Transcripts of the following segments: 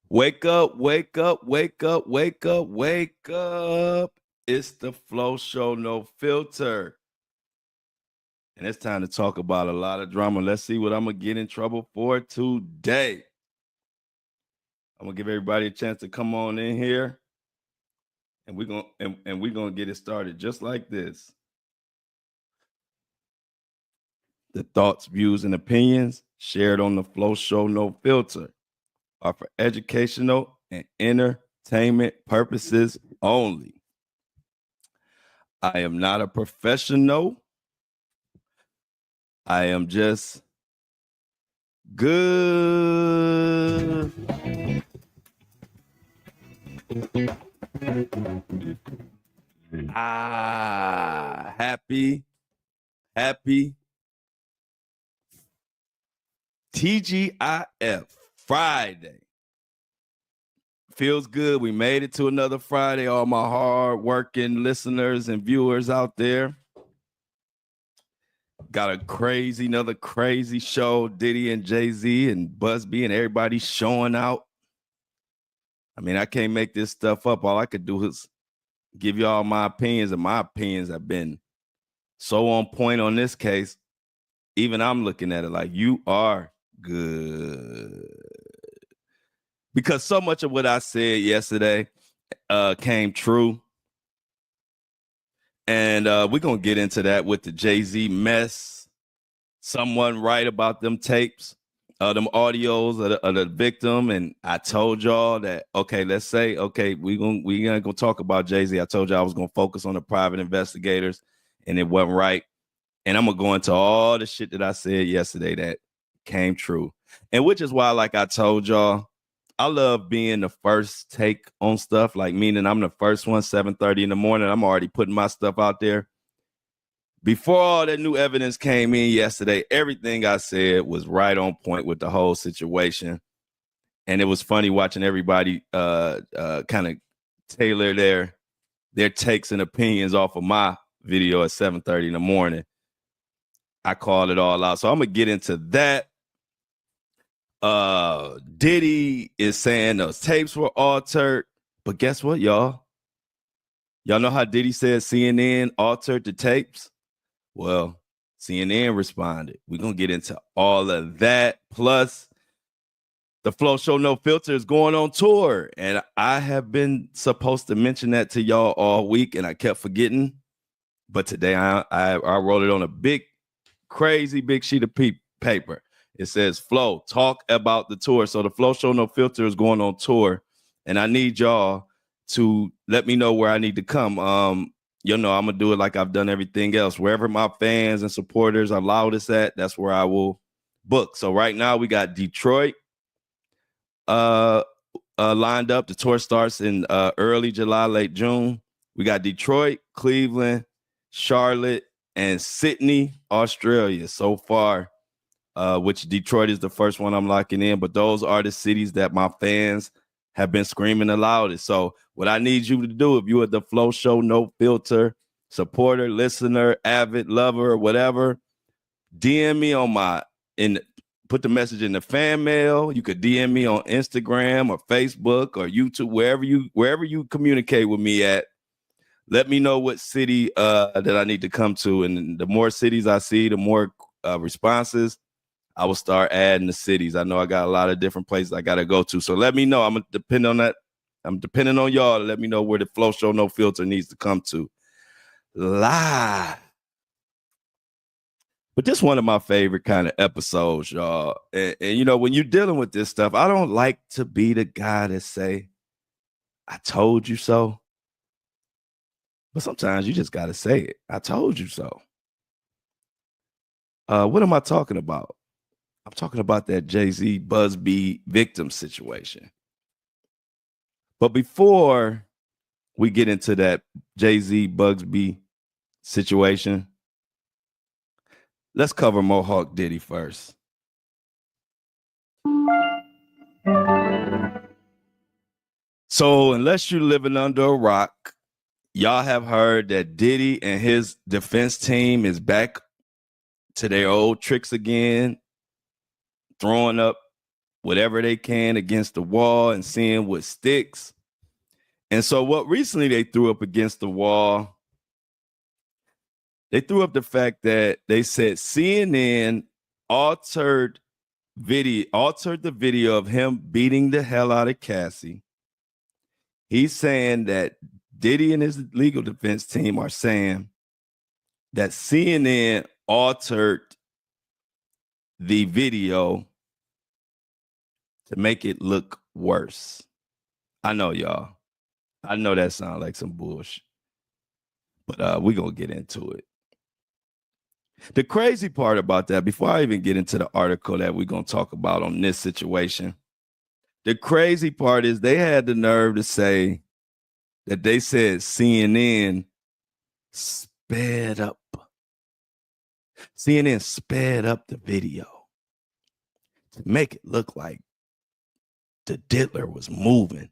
Wake up, wake up, wake up, wake up, wake up. It's the Flo Show No Filter. And it's time to talk about a lot of drama. Let's see what I'm going to get in trouble for today. I'm going to give everybody a chance to come on in here. And we're going to get it started just like this. The thoughts, views, and opinions shared on the Flo Show No Filter are for educational and entertainment purposes only. I am not a professional. I am just good. Happy TGIF Friday. Feels good. We made it to another Friday. All my hard-working listeners and viewers out there. Got another crazy show. Diddy and Jay-Z and Busby and everybody showing out. I mean, I can't make this stuff up. All I could do is give you all my opinions, and my opinions have been so on point on this case. Even I'm looking at it like, you are good. Because so much of what I said yesterday came true. And we're going to get into that with the Jay-Z mess. Someone right about them tapes, them audios of the victim. And I told y'all that, okay, let's say, okay, we're gonna go talk about Jay-Z. I told y'all I was going to focus on the private investigators, and it wasn't right. And I'm going to go into all the shit that I said yesterday that came true. And which is why, like I told y'all, I love being the first take on stuff, like meaning I'm the first one, 7:30 in the morning. I'm already putting my stuff out there. Before all that new evidence came in yesterday, everything I said was right on point with the whole situation. And it was funny watching everybody kind of tailor their takes and opinions off of my video at 7:30 in the morning. I called it all out. So I'm going to get into that. Diddy is saying those tapes were altered, but guess what, y'all? Y'all know how Diddy said CNN altered the tapes? Well, CNN responded. We're going to get into all of that. Plus, the Flo Show No Filter is going on tour, and I have been supposed to mention that to y'all all week, and I kept forgetting. But today I wrote it on a big, crazy big sheet of paper. It says, Flo, talk about the tour. So the Flo Show No Filter is going on tour, and I need y'all to let me know where I need to come. You know, I'm going to do it like I've done everything else. Wherever my fans and supporters allow us at, that's where I will book. So right now we got Detroit lined up. The tour starts in early July, late June. We got Detroit, Cleveland, Charlotte, and Sydney, Australia so far. Which Detroit is the first one I'm locking in, but those are the cities that my fans have been screaming the loudest. So what I need you to do, if you are the Flo Show No Filter supporter, listener, avid lover, or whatever, DM me put the message in the fan mail. You could DM me on Instagram or Facebook or YouTube, wherever you communicate with me at. Let me know what city that I need to come to. And the more cities I see, the more responses, I will start adding the cities. I know I got a lot of different places I got to go to. So let me know. I'm going to depend on that. I'm depending on y'all to let me know where the Flo Show No Filter needs to come to. Live. But this is one of my favorite kind of episodes, y'all. And, you know, when you're dealing with this stuff, I don't like to be the guy that say, I told you so. But sometimes you just got to say it. I told you so. What am I talking about? I'm talking about that Jay-Z Busby victim situation. But before we get into that Jay-Z Busby situation, let's cover Mohawk Diddy first. So unless you're living under a rock, y'all have heard that Diddy and his defense team is back to their old tricks again, throwing up whatever they can against the wall and seeing what sticks. And so what recently they threw up against the wall, they threw up the fact that they said CNN altered the video of him beating the hell out of Cassie. He's saying that Diddy and his legal defense team are saying that CNN altered the video to make it look worse. I know, y'all. I know that sounds like some bullshit, but we're going to get into it. The crazy part about that, before I even get into the article that we're going to talk about on this situation, the crazy part is they had the nerve to say that they said CNN sped up. CNN sped up the video to make it look like the diddler was moving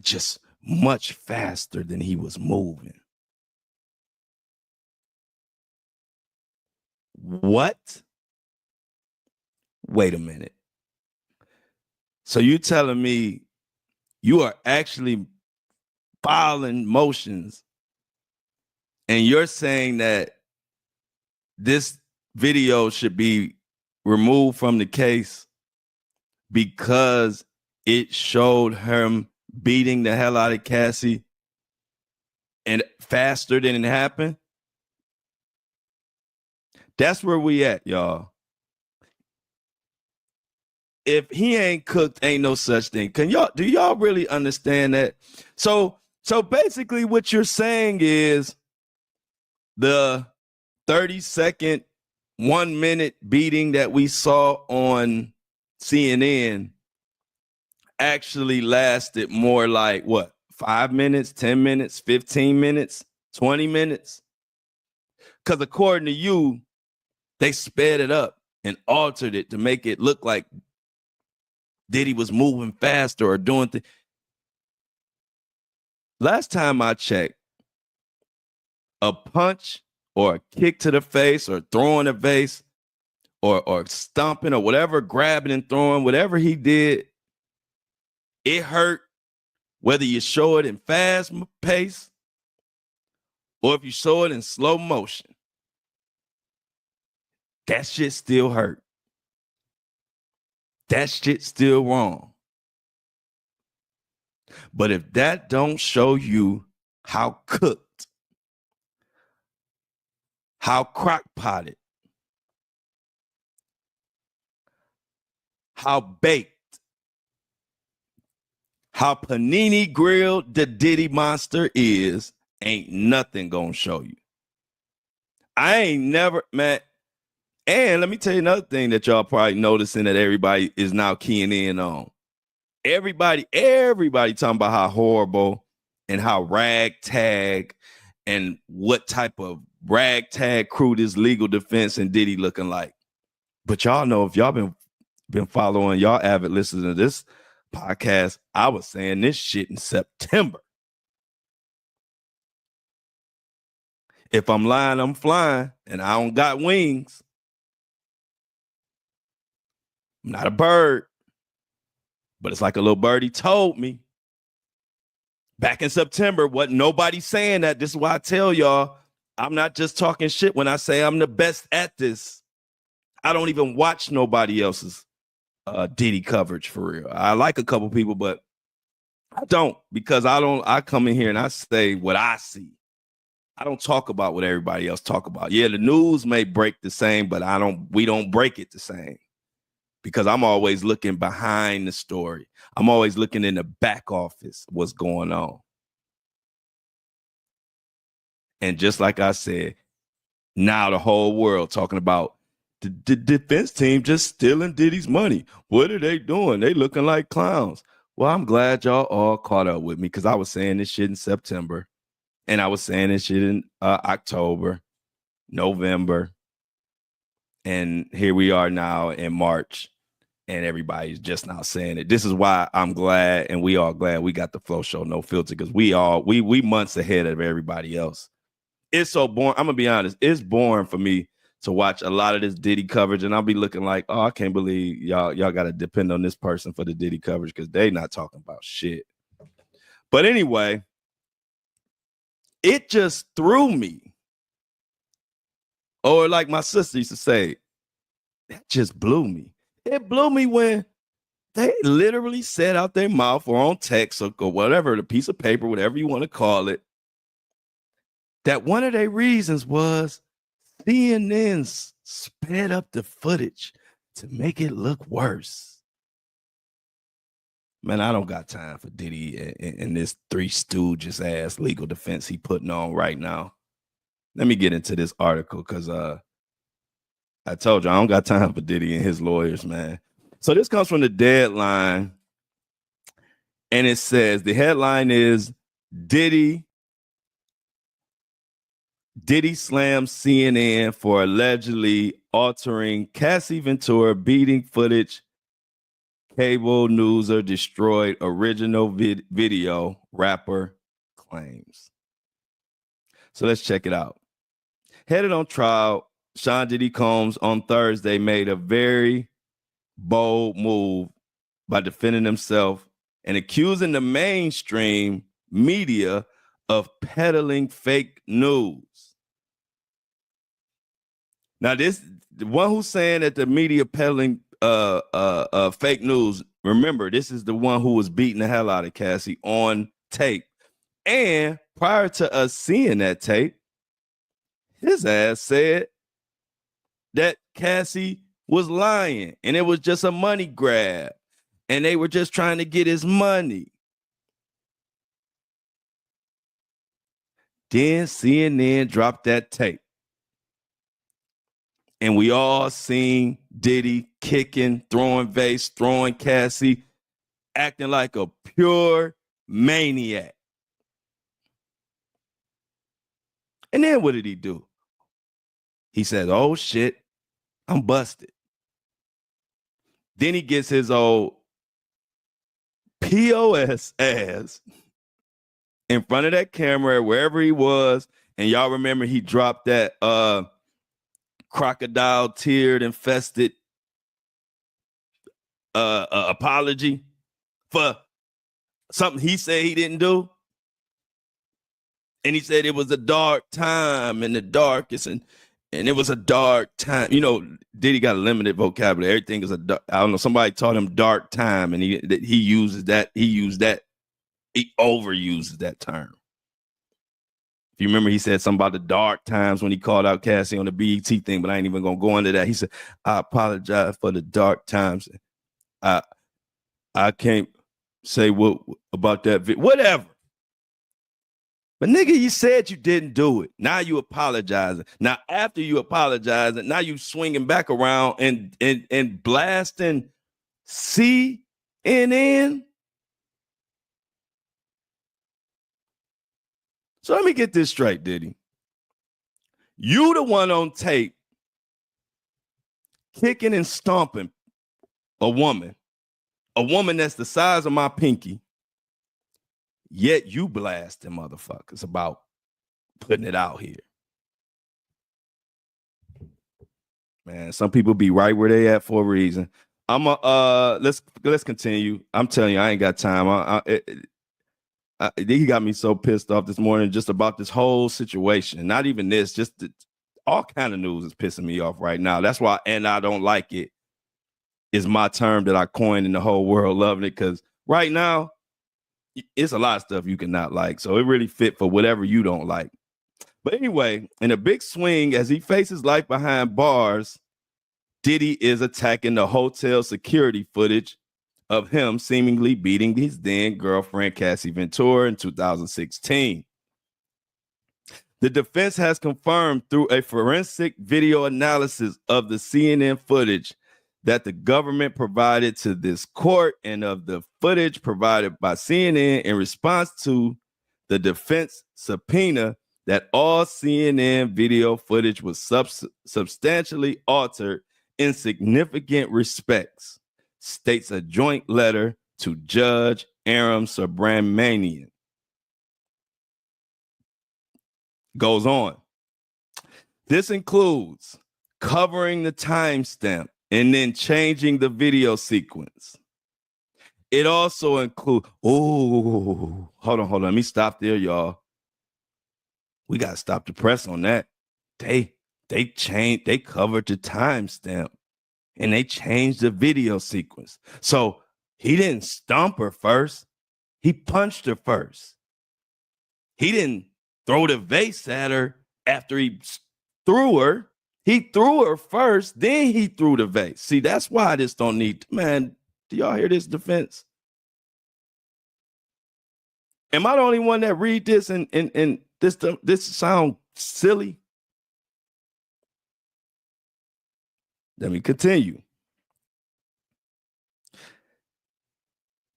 just much faster than he was moving. What? Wait a minute. So you telling me you are actually filing motions and you're saying that this video should be removed from the case because it showed him beating the hell out of Cassie and faster than it happened? That's where we at, y'all. If he ain't cooked, ain't no such thing. Do y'all really understand that? So basically what you're saying is the 30-second, 1 minute beating that we saw on CNN actually lasted more like what? 5 minutes, 10 minutes, 15 minutes, 20 minutes? Because according to you, they sped it up and altered it to make it look like Diddy was moving faster or doing things. Last time I checked, a punch or a kick to the face or throwing a vase or stomping or whatever, grabbing and throwing, whatever he did, it hurt whether you show it in fast pace or if you show it in slow motion. That shit still hurt. That shit still wrong. But if that don't show you how cooked, how crock-potted, how baked, how panini grilled the Diddy monster is, ain't nothing gonna show you. I ain't never, man. And let me tell you another thing that y'all probably noticing that everybody is now keying in on. Everybody talking about how horrible and how ragtag and what type of ragtag crew this legal defense and Diddy looking like. But y'all know, if y'all been following, y'all avid listeners to this podcast, I was saying this shit in September. If I'm lying, I'm flying, and I don't got wings. I'm not a bird, but it's like a little birdie told me back in September. Wasn't nobody saying that. This is why I tell y'all, I'm not just talking shit when I say I'm the best at this. I don't even watch nobody else's Diddy coverage for real. I like a couple people, but I don't, because I come in here and I say what I see. I don't talk about what everybody else talk about. Yeah, the news may break the same, but we don't break it the same. Because I'm always looking behind the story. I'm always looking in the back office, what's going on. And just like I said, now the whole world talking about the defense team just stealing Diddy's money. What are they doing? They looking like clowns. Well, I'm glad y'all all caught up with me, because I was saying this shit in September. And I was saying this shit in October, November. And here we are now in March, and everybody's just now saying it. This is why I'm glad, and we all glad we got the Flo Show No Filter, because we months ahead of everybody else. It's so boring. I'm gonna be honest. It's boring for me to watch a lot of this Diddy coverage, and I'll be looking like, oh, I can't believe y'all got to depend on this person for the Diddy coverage because they not talking about shit. But anyway, it just threw me. Or like my sister used to say, that just blew me. It blew me when they literally said out their mouth or on text or whatever, the piece of paper, whatever you want to call it, that one of their reasons was CNN sped up the footage to make it look worse. Man, I don't got time for Diddy and this Three Stooges ass legal defense he putting on right now. Let me get into this article because I told you I don't got time for Diddy and his lawyers, man. So this comes from the Deadline, and it says the headline is Diddy slams CNN for allegedly altering Cassie Ventura beating footage. Cable newser destroyed original video, rapper claims. So let's check it out. Headed on trial, Sean Diddy Combs on Thursday made a very bold move by defending himself and accusing the mainstream media of peddling fake news. Now, the one who's saying that the media peddling fake news, remember, this is the one who was beating the hell out of Cassie on tape. And prior to us seeing that tape, his ass said that Cassie was lying and it was just a money grab and they were just trying to get his money. Then CNN dropped that tape. And we all seen Diddy kicking, throwing vase, throwing Cassie, acting like a pure maniac. And then what did he do? He said, oh shit, I'm busted. Then he gets his old POS ass in front of that camera, wherever he was. And y'all remember he dropped that crocodile teared infested apology for something he said he didn't do. And he said it was a dark time in the darkest and it was a dark time. You know, Diddy got a limited vocabulary. Everything is I don't know, somebody taught him dark time and he uses that, he overuses that term. If you remember, he said something about the dark times when he called out Cassie on the BET thing, but I ain't even gonna go into that. He said, I apologize for the dark times. I can't say what about that. Whatever. But nigga, you said you didn't do it. Now you apologizing. Now after you apologizing, now you swinging back around and blasting CNN. So let me get this straight, Diddy. You the one on tape kicking and stomping a woman that's the size of my pinky, yet you blasting motherfuckers about putting it out here. Man, some people be right where they at for a reason. Let's continue. I'm telling you, I ain't got time. He got me so pissed off this morning just about this whole situation. Not even this, just all kind of news is pissing me off right now. That's why, and I don't like it, is my term that I coined in the whole world loving it, because right now, it's a lot of stuff you cannot like. So it really fit for whatever you don't like. But anyway, in a big swing, as he faces life behind bars, Diddy is attacking the hotel security footage of him seemingly beating his then girlfriend, Cassie Ventura, in 2016. The defense has confirmed through a forensic video analysis of the CNN footage that the government provided to this court and of the footage provided by CNN in response to the defense subpoena that all CNN video footage was substantially altered in significant respects, states a joint letter to Judge Aram Subramanian. Goes on. This includes covering the timestamp, and then changing the video sequence. It also includes, hold on. Let me stop there, y'all. We got to stop the press on that. They covered the timestamp and they changed the video sequence. So he didn't stomp her first. He punched her first. He didn't throw the vase at her after he threw her. He threw her first, then he threw the vase. See, that's why I just don't need, man, do y'all hear this defense? Am I the only one that read this and this sound silly? Let me continue.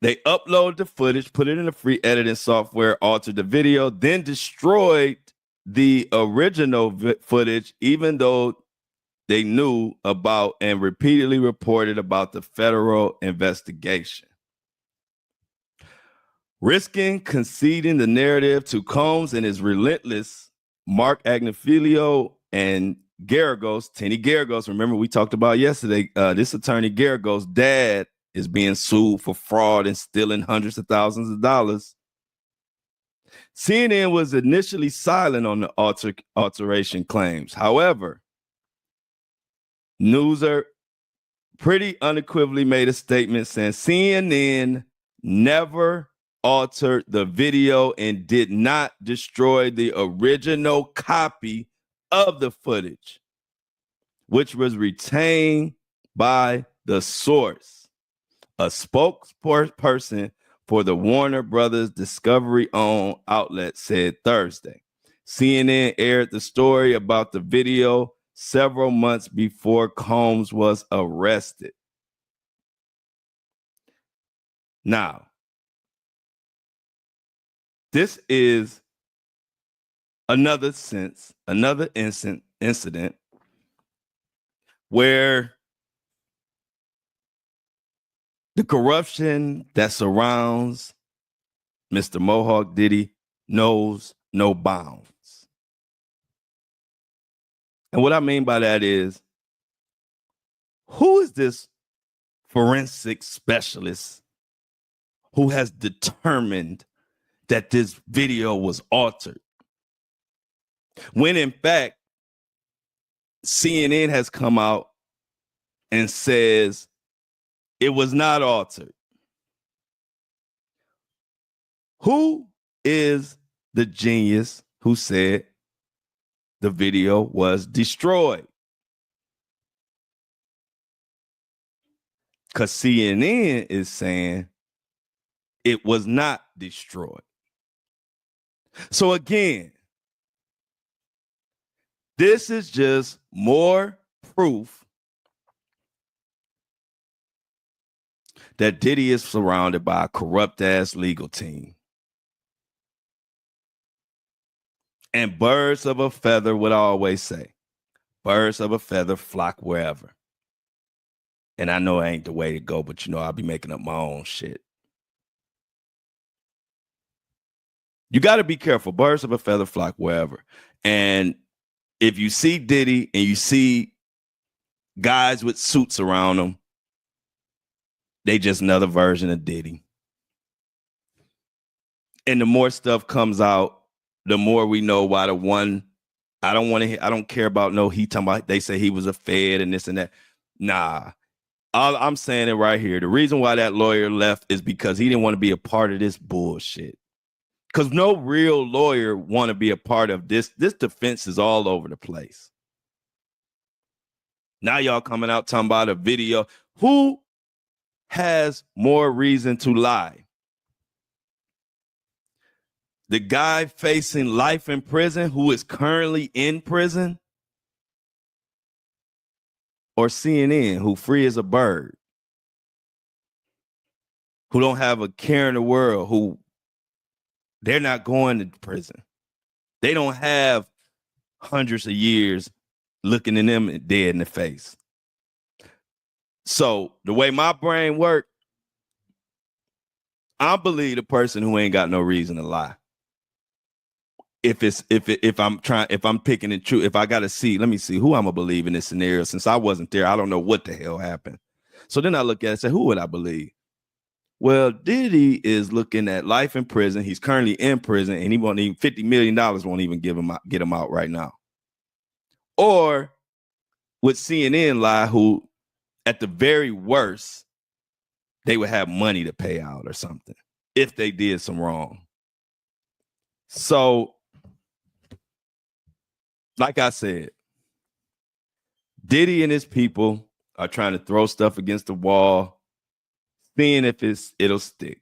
They uploaded the footage, put it in a free editing software, altered the video, then destroyed the original footage, even though they knew about and repeatedly reported about the federal investigation. Risking conceding the narrative to Combs and his relentless Mark Agnifilio and Garagos, Tenny Garagos, remember we talked about yesterday, this attorney Garagos' dad is being sued for fraud and stealing hundreds of thousands of dollars. CNN was initially silent on the alteration claims. However, Newser pretty unequivocally made a statement saying CNN never altered the video and did not destroy the original copy of the footage, which was retained by the source. A spokesperson for the Warner Brothers Discovery-owned outlet said Thursday. CNN aired the story about the video several months before Combs was arrested. Now, this is another incident where the corruption that surrounds Mr. Mohawk Diddy knows no bounds. And what I mean by that is, who is this forensic specialist who has determined that this video was altered? When in fact, CNN has come out and says it was not altered. Who is the genius who said the video was destroyed? Because CNN is saying it was not destroyed. So again, this is just more proof that Diddy is surrounded by a corrupt-ass legal team. And birds of a feather, what I always say, birds of a feather flock wherever. And I know it ain't the way to go, but you know, I'll be making up my own shit. You got to be careful. Birds of a feather flock wherever. And if you see Diddy and you see guys with suits around them, they just another version of Diddy. And the more stuff comes out, the more we know why the one, I don't care about he talking about, they say he was a Fed and this and that. Nah, I'm saying it right here. The reason why that lawyer left is because he didn't want to be a part of this bullshit. Because no real lawyer want to be a part of this. This defense is all over the place. Now y'all coming out talking about a video. Who has more reason to lie? The guy facing life in prison who is currently in prison, or CNN who free as a bird, who don't have a care in the world, who they're not going to prison. They don't have hundreds of years looking at them dead in the face. So the way my brain works, I believe the person who ain't got no reason to lie. if I'm picking and choose, if I gotta see, let me see who I'm gonna believe in this scenario. Since I wasn't there, I don't know what the hell happened. So then I look at it and say, who would I believe? Well, Diddy is looking at life in prison. He's currently in prison, and he won't even $50 million won't even get him out right now. Or with CNN lie, who at the very worst, they would have money to pay out or something if they did some wrong. So, like I said, Diddy and his people are trying to throw stuff against the wall, seeing if it'll stick.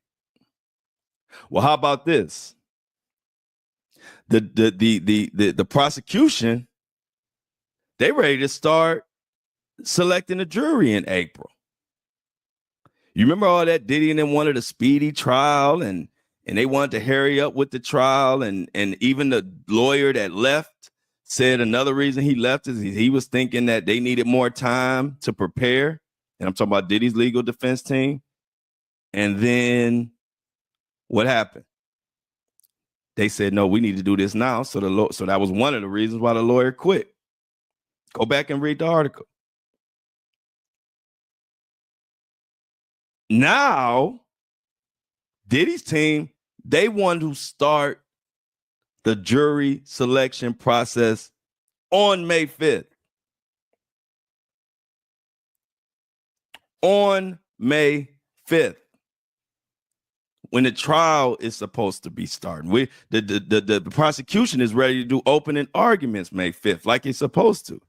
Well, how about this? The prosecution, they ready to start selecting a jury in April. You remember all that? Diddy and them wanted a speedy trial, and they wanted to hurry up with the trial, and even the lawyer that left said another reason he left is he was thinking that they needed more time to prepare. And I'm talking about Diddy's legal defense team. And then what happened? They said, no, we need to do this now. So that was one of the reasons why the lawyer quit. Go back and read the article. Now, Diddy's team, they want to start the jury selection process on May 5th. On May 5th. When the trial is supposed to be starting. The prosecution is ready to do opening arguments May 5th, like it's supposed to.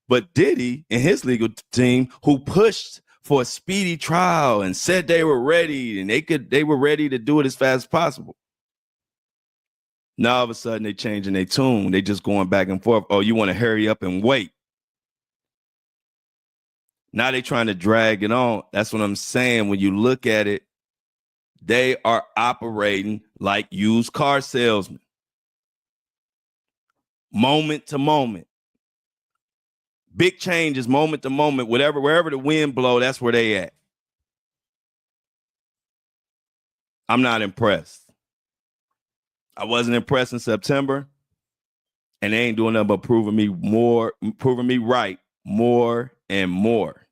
But Diddy and his legal team, who pushed for a speedy trial and said they were ready and they were ready to do it as fast as possible. Now all of a sudden they changing their tune. They just going back and forth. Oh, you want to hurry up and wait. Now they trying to drag it on. That's what I'm saying. When you look at it, they are operating like used car salesmen. Moment to moment. Big changes, moment to moment. Wherever the wind blow, that's where they at. I'm not impressed. I wasn't impressed in September, and they ain't doing nothing but proving me right more and more.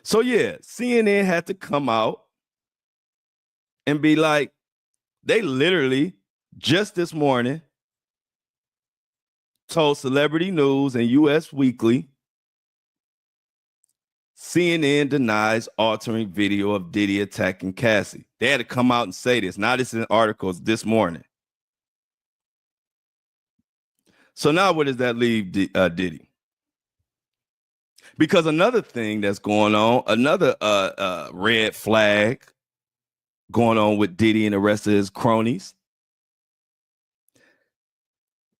So yeah, CNN had to come out and be like, they literally just this morning told Celebrity News and US Weekly, CNN denies altering video of Diddy attacking Cassie. They had to come out and say this. Now this is in articles this morning. So now where does that leave Diddy? Because another thing that's going on, another red flag going on with Diddy and the rest of his cronies.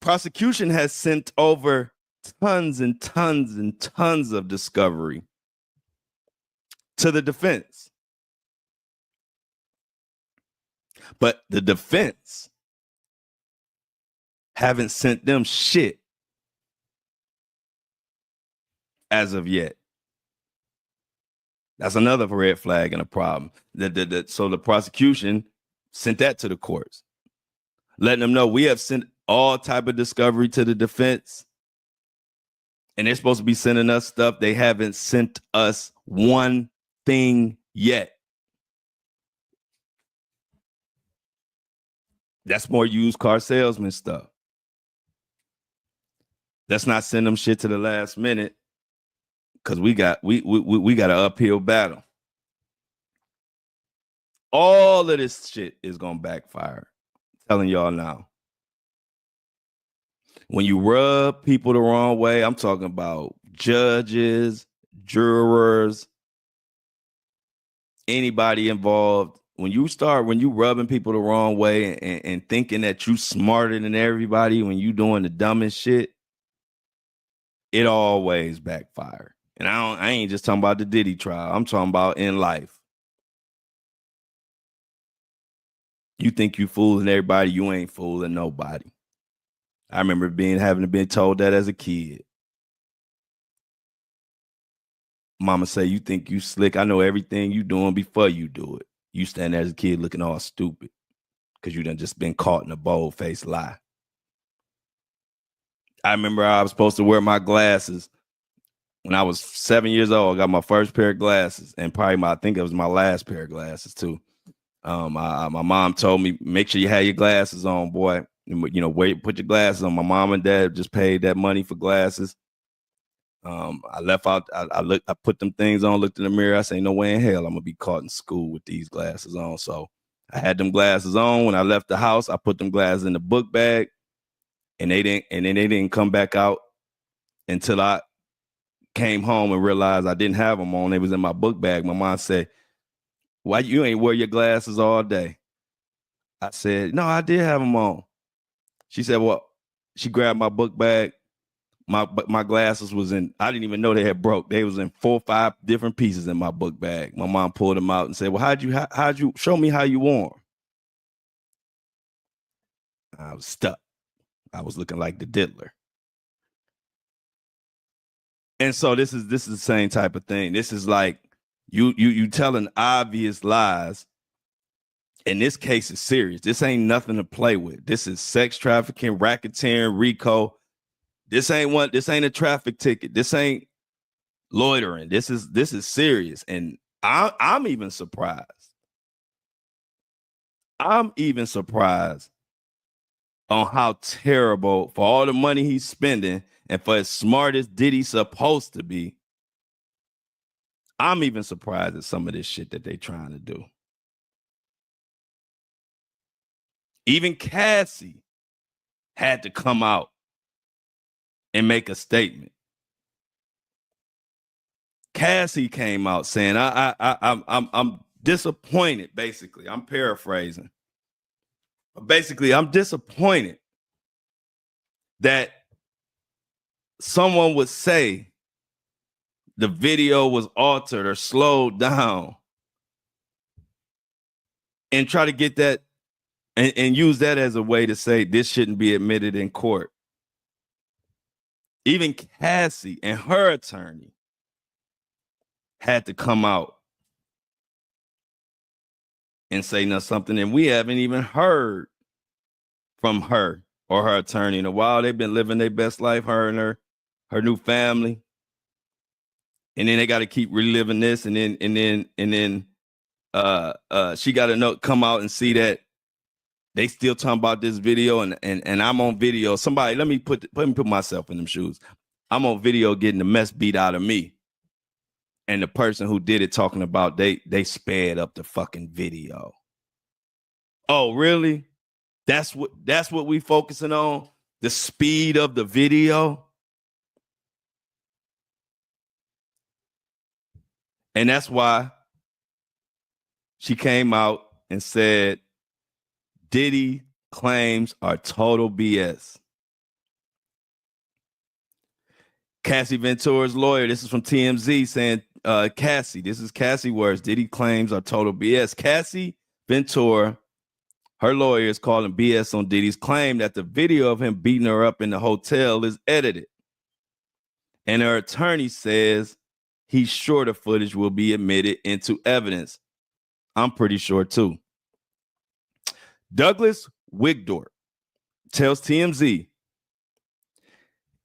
Prosecution has sent over tons and tons and tons of discovery to the defense. But the defense haven't sent them shit as of yet. That's another red flag and a problem. So the prosecution sent that to the courts, letting them know we have sent all type of discovery to the defense, and they're supposed to be sending us stuff. They haven't sent us one thing yet. That's more used car salesman stuff. Let's not send them shit to the last minute, because we got an uphill battle. All of this shit is gonna backfire. I'm telling y'all now. When you rub people the wrong way, I'm talking about judges, jurors, anybody involved. When you rubbing people the wrong way and thinking that you smarter than everybody when you doing the dumbest shit, it always backfire. And I ain't just talking about the Diddy trial. I'm talking about in life. You think you fooling everybody, you ain't fooling nobody. I remember having been told that as a kid. Mama say, you think you slick. I know everything you doing before you do it. You stand there as a kid looking all stupid. because you done just been caught in a bold-faced lie. I remember I was supposed to wear my glasses when I was 7 years old. I got my first pair of glasses, and probably I think it was my last pair of glasses too. My mom told me, make sure you have your glasses on, boy. You know, put your glasses on. My mom and dad just paid that money for glasses. I left out. I put them things on, looked in the mirror. I say, no way in hell I'm gonna be caught in school with these glasses on. So I had them glasses on. When I left the house, I put them glasses in the book bag, and they didn't come back out until I came home and realized I didn't have them on. They was in my book bag. My mom said, why you ain't wear your glasses all day? I said, no, I did have them on. She said, well, she grabbed my book bag. My glasses was in, I didn't even know they had broke. They was in 4 or 5 different pieces in my book bag. My mom pulled them out and said, well, how'd you show me how you wore them? I was stuck. I was looking like the diddler. And so this is the same type of thing. This is like you telling obvious lies. In this case, it's serious. This ain't nothing to play with. This is sex trafficking, racketeering, RICO. This ain't a traffic ticket. This ain't loitering. This is serious. And I'm even surprised. I'm even surprised on how terrible, for all the money he's spending and for as smart as Diddy's supposed to be, I'm even surprised at some of this shit that they trying to do. Even Cassie had to come out and make a statement. Cassie came out saying, I'm disappointed, basically. I'm paraphrasing. But basically, I'm disappointed that someone would say the video was altered or slowed down and try to get that and use that as a way to say this shouldn't be admitted in court. Even Cassie and her attorney had to come out and say something, and we haven't even heard from her or her attorney in a while. They've been living their best life, her and her new family, and then they got to keep reliving this, and then she got to come out and see that they still talking about this video, and I'm on video. Somebody, let me put myself in them shoes. I'm on video getting the mess beat out of me, and the person who did it talking about they sped up the fucking video. Oh, really? That's what we focusing on? The speed of the video? And that's why she came out and said Diddy claims are total BS. Cassie Ventura's lawyer, this is from TMZ, saying, this is Cassie words, Diddy claims are total BS. Cassie Ventura, her lawyer, is calling BS on Diddy's claim that the video of him beating her up in the hotel is edited. And her attorney says he's sure the footage will be admitted into evidence. I'm pretty sure too. Douglas Wigdorp tells TMZ,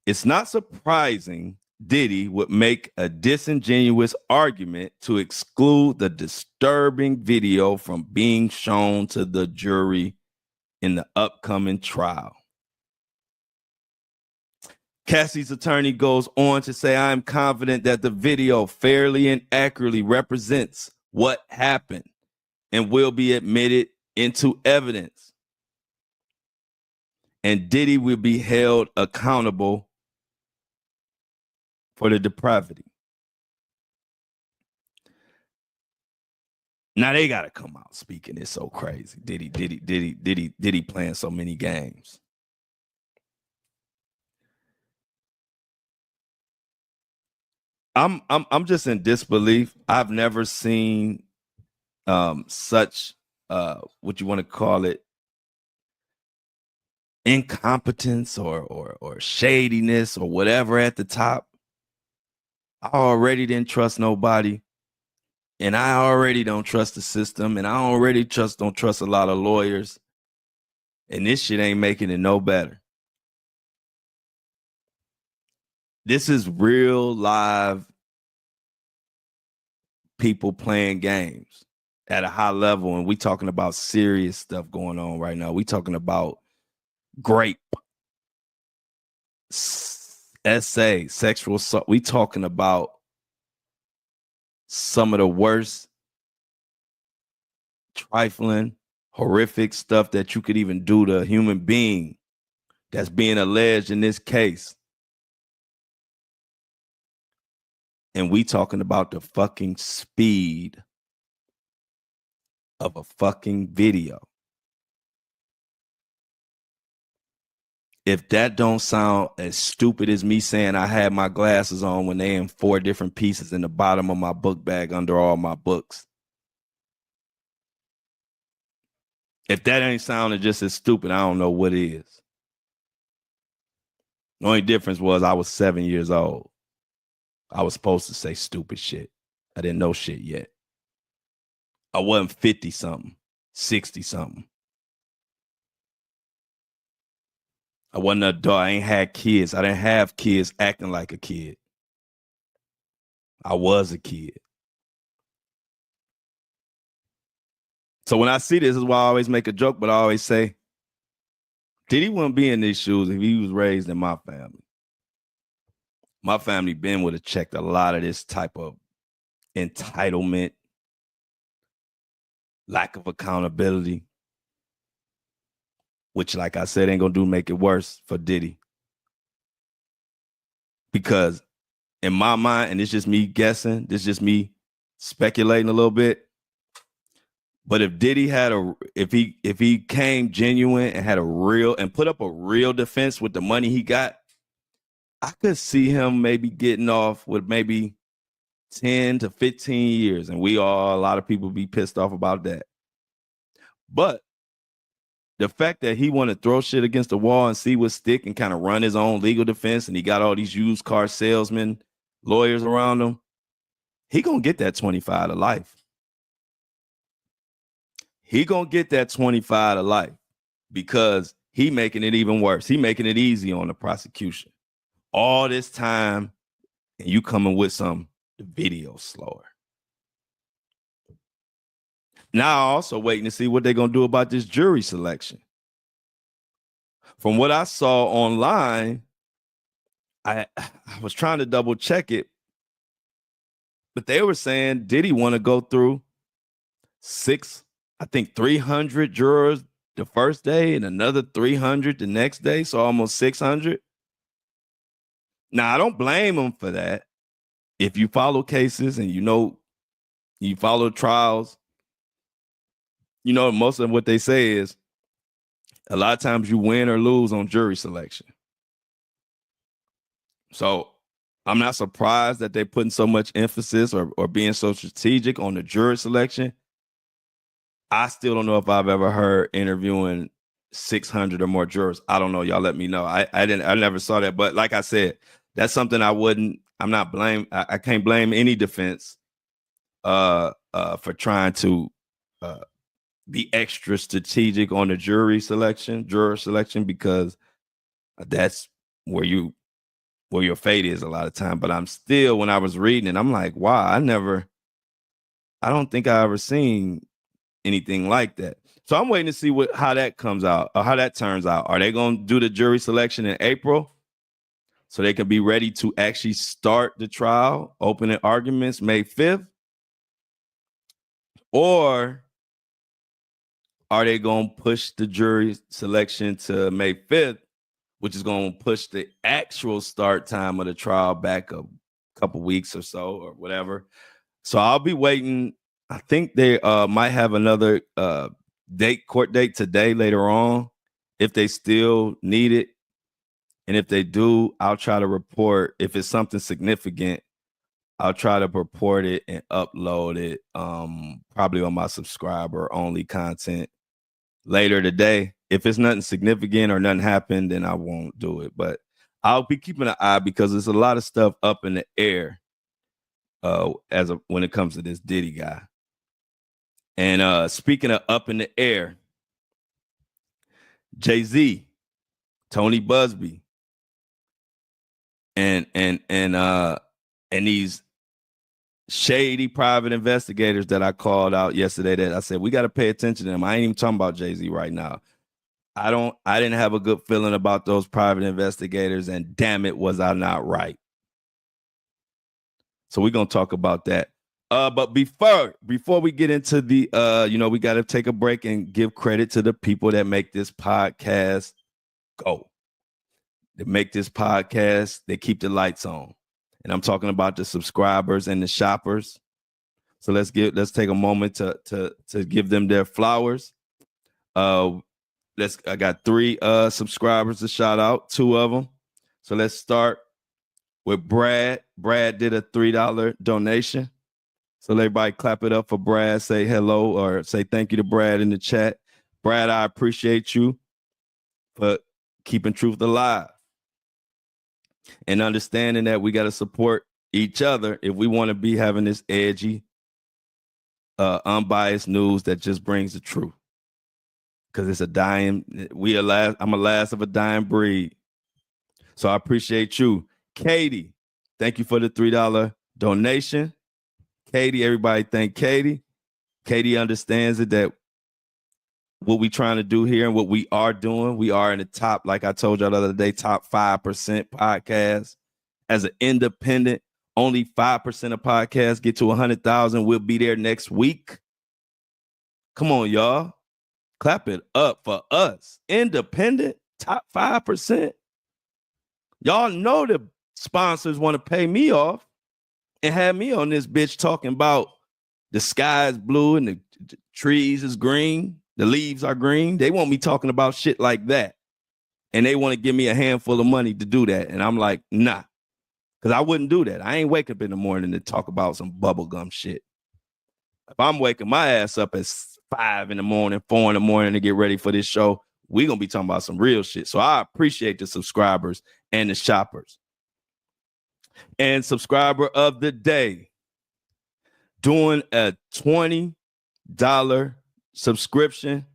it's not surprising Diddy would make a disingenuous argument to exclude the disturbing video from being shown to the jury in the upcoming trial. Cassie's attorney goes on to say, I am confident that the video fairly and accurately represents what happened and will be admitted into evidence. And Diddy will be held accountable for the depravity. Now they gotta come out speaking. It's so crazy. Diddy playing so many games. I'm just in disbelief. I've never seen such what you want to call it, incompetence or shadiness or whatever at the top. I already didn't trust nobody, and I already don't trust the system, and I already don't trust a lot of lawyers. And this shit ain't making it no better. This is real live people playing games at a high level. And we talking about serious stuff going on right now. We talking about grape, essay, sexual assault. We talking about some of the worst, trifling, horrific stuff that you could even do to a human being that's being alleged in this case. And we talking about the fucking speed of a fucking video. If that don't sound as stupid as me saying I had my glasses on when they in 4 different pieces in the bottom of my book bag under all my books. If that ain't sounding just as stupid, I don't know what is. The only difference was I was 7 years old. I was supposed to say stupid shit. I didn't know shit yet. I wasn't 50 something, 60 something. I wasn't an adult. I ain't had kids. I didn't have kids acting like a kid. I was a kid. So when I see this is why I always make a joke, but I always say, Diddy wouldn't be in these shoes if he was raised in my family. My family been would have checked a lot of this type of entitlement, lack of accountability, which, like I said, ain't gonna make it worse for Diddy. Because in my mind, and it's just me guessing, this is just me speculating a little bit. But if Diddy had if he came genuine and had a real and put up a real defense with the money he got, I could see him maybe getting off with maybe 10 to 15 years. And a lot of people be pissed off about that. But the fact that he want to throw shit against the wall and see what stick and kind of run his own legal defense, and he got all these used car salesmen, lawyers around him, he gonna get that 25 to life. He gonna get that 25 to life because he making it even worse. He making it easy on the prosecution. All this time, and you coming with the video slower. Now also waiting to see what they're gonna do about this jury selection. From what I saw online, I was trying to double check it, but they were saying Diddy want to go through 300 jurors the first day and another 300 the next day, so almost 600. Now, I don't blame him for that. If you follow cases and you follow trials, most of what they say is a lot of times you win or lose on jury selection. So I'm not surprised that they're putting so much emphasis or being so strategic on the jury selection. I still don't know if I've ever heard interviewing 600 or more jurors. I don't know. Y'all let me know. I never saw that. But like I said, that's something I'm not blame. I can't blame any defense for trying to be extra strategic on the juror selection, because that's where your fate is a lot of time. But I'm still, when I was reading it, I'm like, wow, I don't think I ever seen anything like that. So I'm waiting to see how that comes out or how that turns out. Are they going to do the jury selection in April so they can be ready to actually start the trial, opening arguments May 5th? Or are they going to push the jury selection to May 5th, which is going to push the actual start time of the trial back a couple weeks or so or whatever? So I'll be waiting. I think they might have another court date today later on if they still need it. And if they do, I'll try to report. If it's something significant, I'll try to report it and upload it probably on my subscriber only content later today. If it's nothing significant or nothing happened, then I won't do it. But I'll be keeping an eye because there's a lot of stuff up in the air when it comes to this Diddy guy. And speaking of up in the air, Jay-Z, Tony Busby, and these shady private investigators that I called out yesterday that I said, we got to pay attention to them. I ain't even talking about Jay-Z right now. I didn't have a good feeling about those private investigators, and damn it, was I not right. So we're going to talk about that. But before we get into the, we got to take a break and give credit to the people that make this podcast go. They make this podcast, they keep the lights on. And I'm talking about the subscribers and the shoppers. So let's take a moment to give them their flowers. I got 3 subscribers to shout out, 2 of them. So let's start with Brad. Brad did a $3 donation. So everybody clap it up for Brad. Say hello or say thank you to Brad in the chat. Brad, I appreciate you for keeping truth alive and understanding that we got to support each other if we want to be having this edgy, unbiased news that just brings the truth. Because it's I'm a last of a dying breed. So I appreciate you. Katie, thank you for the $3 donation. Katie, everybody thank Katie. Katie understands it that what we trying to do here and what we are doing, we are in the top, like I told y'all the other day, top 5% podcast. As an independent, only 5% of podcasts get to 100,000. We'll be there next week. Come on, y'all. Clap it up for us. Independent, top 5%. Y'all know the sponsors want to pay me off and have me on this bitch talking about the sky is blue and the trees is green. The leaves are green. They want me talking about shit like that. And they want to give me a handful of money to do that. And I'm like, nah. Because I wouldn't do that. I ain't wake up in the morning to talk about some bubblegum shit. If I'm waking my ass up at 5 in the morning, 4 in the morning to get ready for this show, we're going to be talking about some real shit. So I appreciate the subscribers and the shoppers. And subscriber of the day, doing a $20 subscription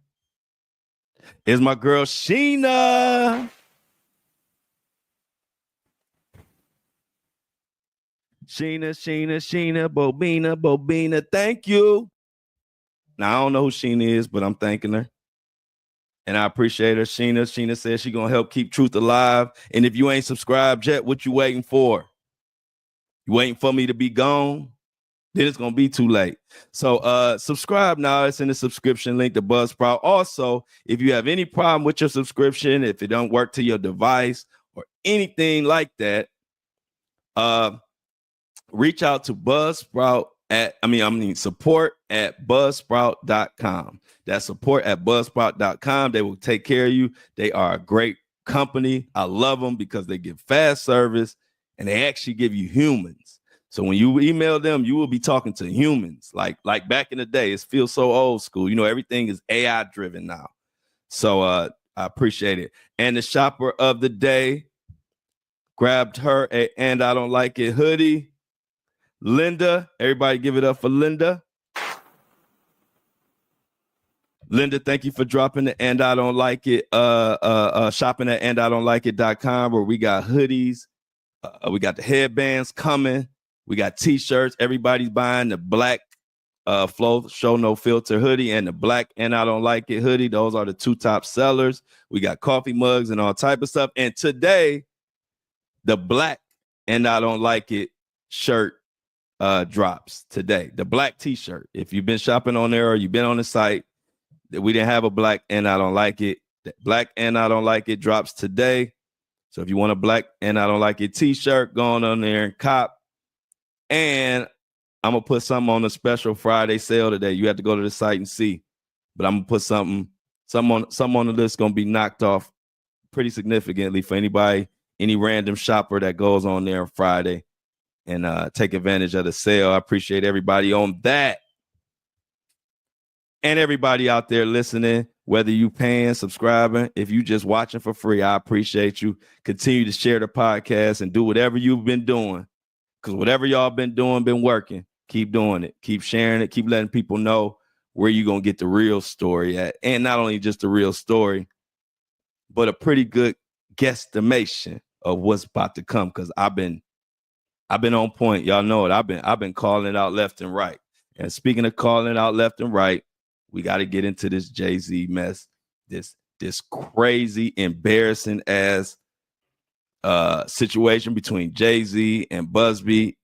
is my girl Sheena. Sheena, Bobina. Thank you. Now, I don't know who Sheena is, but I'm thanking her. And I appreciate her. Sheena says she's going to help keep truth alive. And if you ain't subscribed yet, what you waiting for? You waiting for me to be gone? Then it's going to be too late. So subscribe now. It's in the subscription link to Buzzsprout. Also, if you have any problem with your subscription, if it don't work to your device or anything like that, reach out to Buzzsprout support at buzzsprout.com. That's support at buzzsprout.com. They will take care of you. They are a great company. I love them because they give fast service and they actually give you humans. So when you email them, you will be talking to humans. Like back in the day, it feels so old school. You know, everything is AI driven now. So I appreciate it. And the shopper of the day grabbed her a And I Don't Like It hoodie. Linda, everybody give it up for Linda. Linda, thank you for dropping the And I Don't Like It, shopping at andidon'tlikeit.com, where we got hoodies. We got the headbands coming. We got t-shirts. Everybody's buying the black Flo Show No Filter hoodie and the black And I Don't Like It hoodie. Those are the 2 top sellers. We got coffee mugs and all type of stuff. And today, the black And I Don't Like It shirt drops today. The black t-shirt. If you've been shopping on there or you've been on the site, we didn't have a black And I Don't Like It. The black And I Don't Like It drops today. So if you want a black And I Don't Like It t-shirt, go on there and cop. And I'm going to put something on the special Friday sale today. You have to go to the site and see. But I'm going to put something on the list going to be knocked off pretty significantly for anybody, any random shopper that goes on there on Friday and take advantage of the sale. I appreciate everybody on that. And everybody out there listening, whether you paying, subscribing, if you just watching for free, I appreciate you. Continue to share the podcast and do whatever you've been doing. Because whatever y'all been doing, been working. Keep doing it. Keep sharing it. Keep letting people know where you're going to get the real story at. And not only just the real story, but a pretty good guesstimation of what's about to come. Because I've been on point. Y'all know it. I've been calling it out left and right. And speaking of calling it out left and right, we got to get into this Jay-Z mess. This crazy, embarrassing ass situation between Jay-Z and Busby.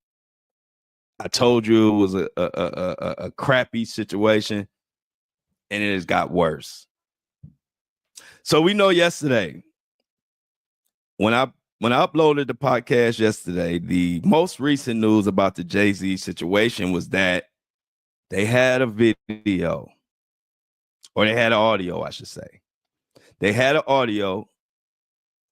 I told you it was a crappy situation, and it has got worse. So we know yesterday, when I uploaded the podcast yesterday, the most recent news about the Jay-Z situation was that they had a video, or they had an audio, I should say. They had an audio,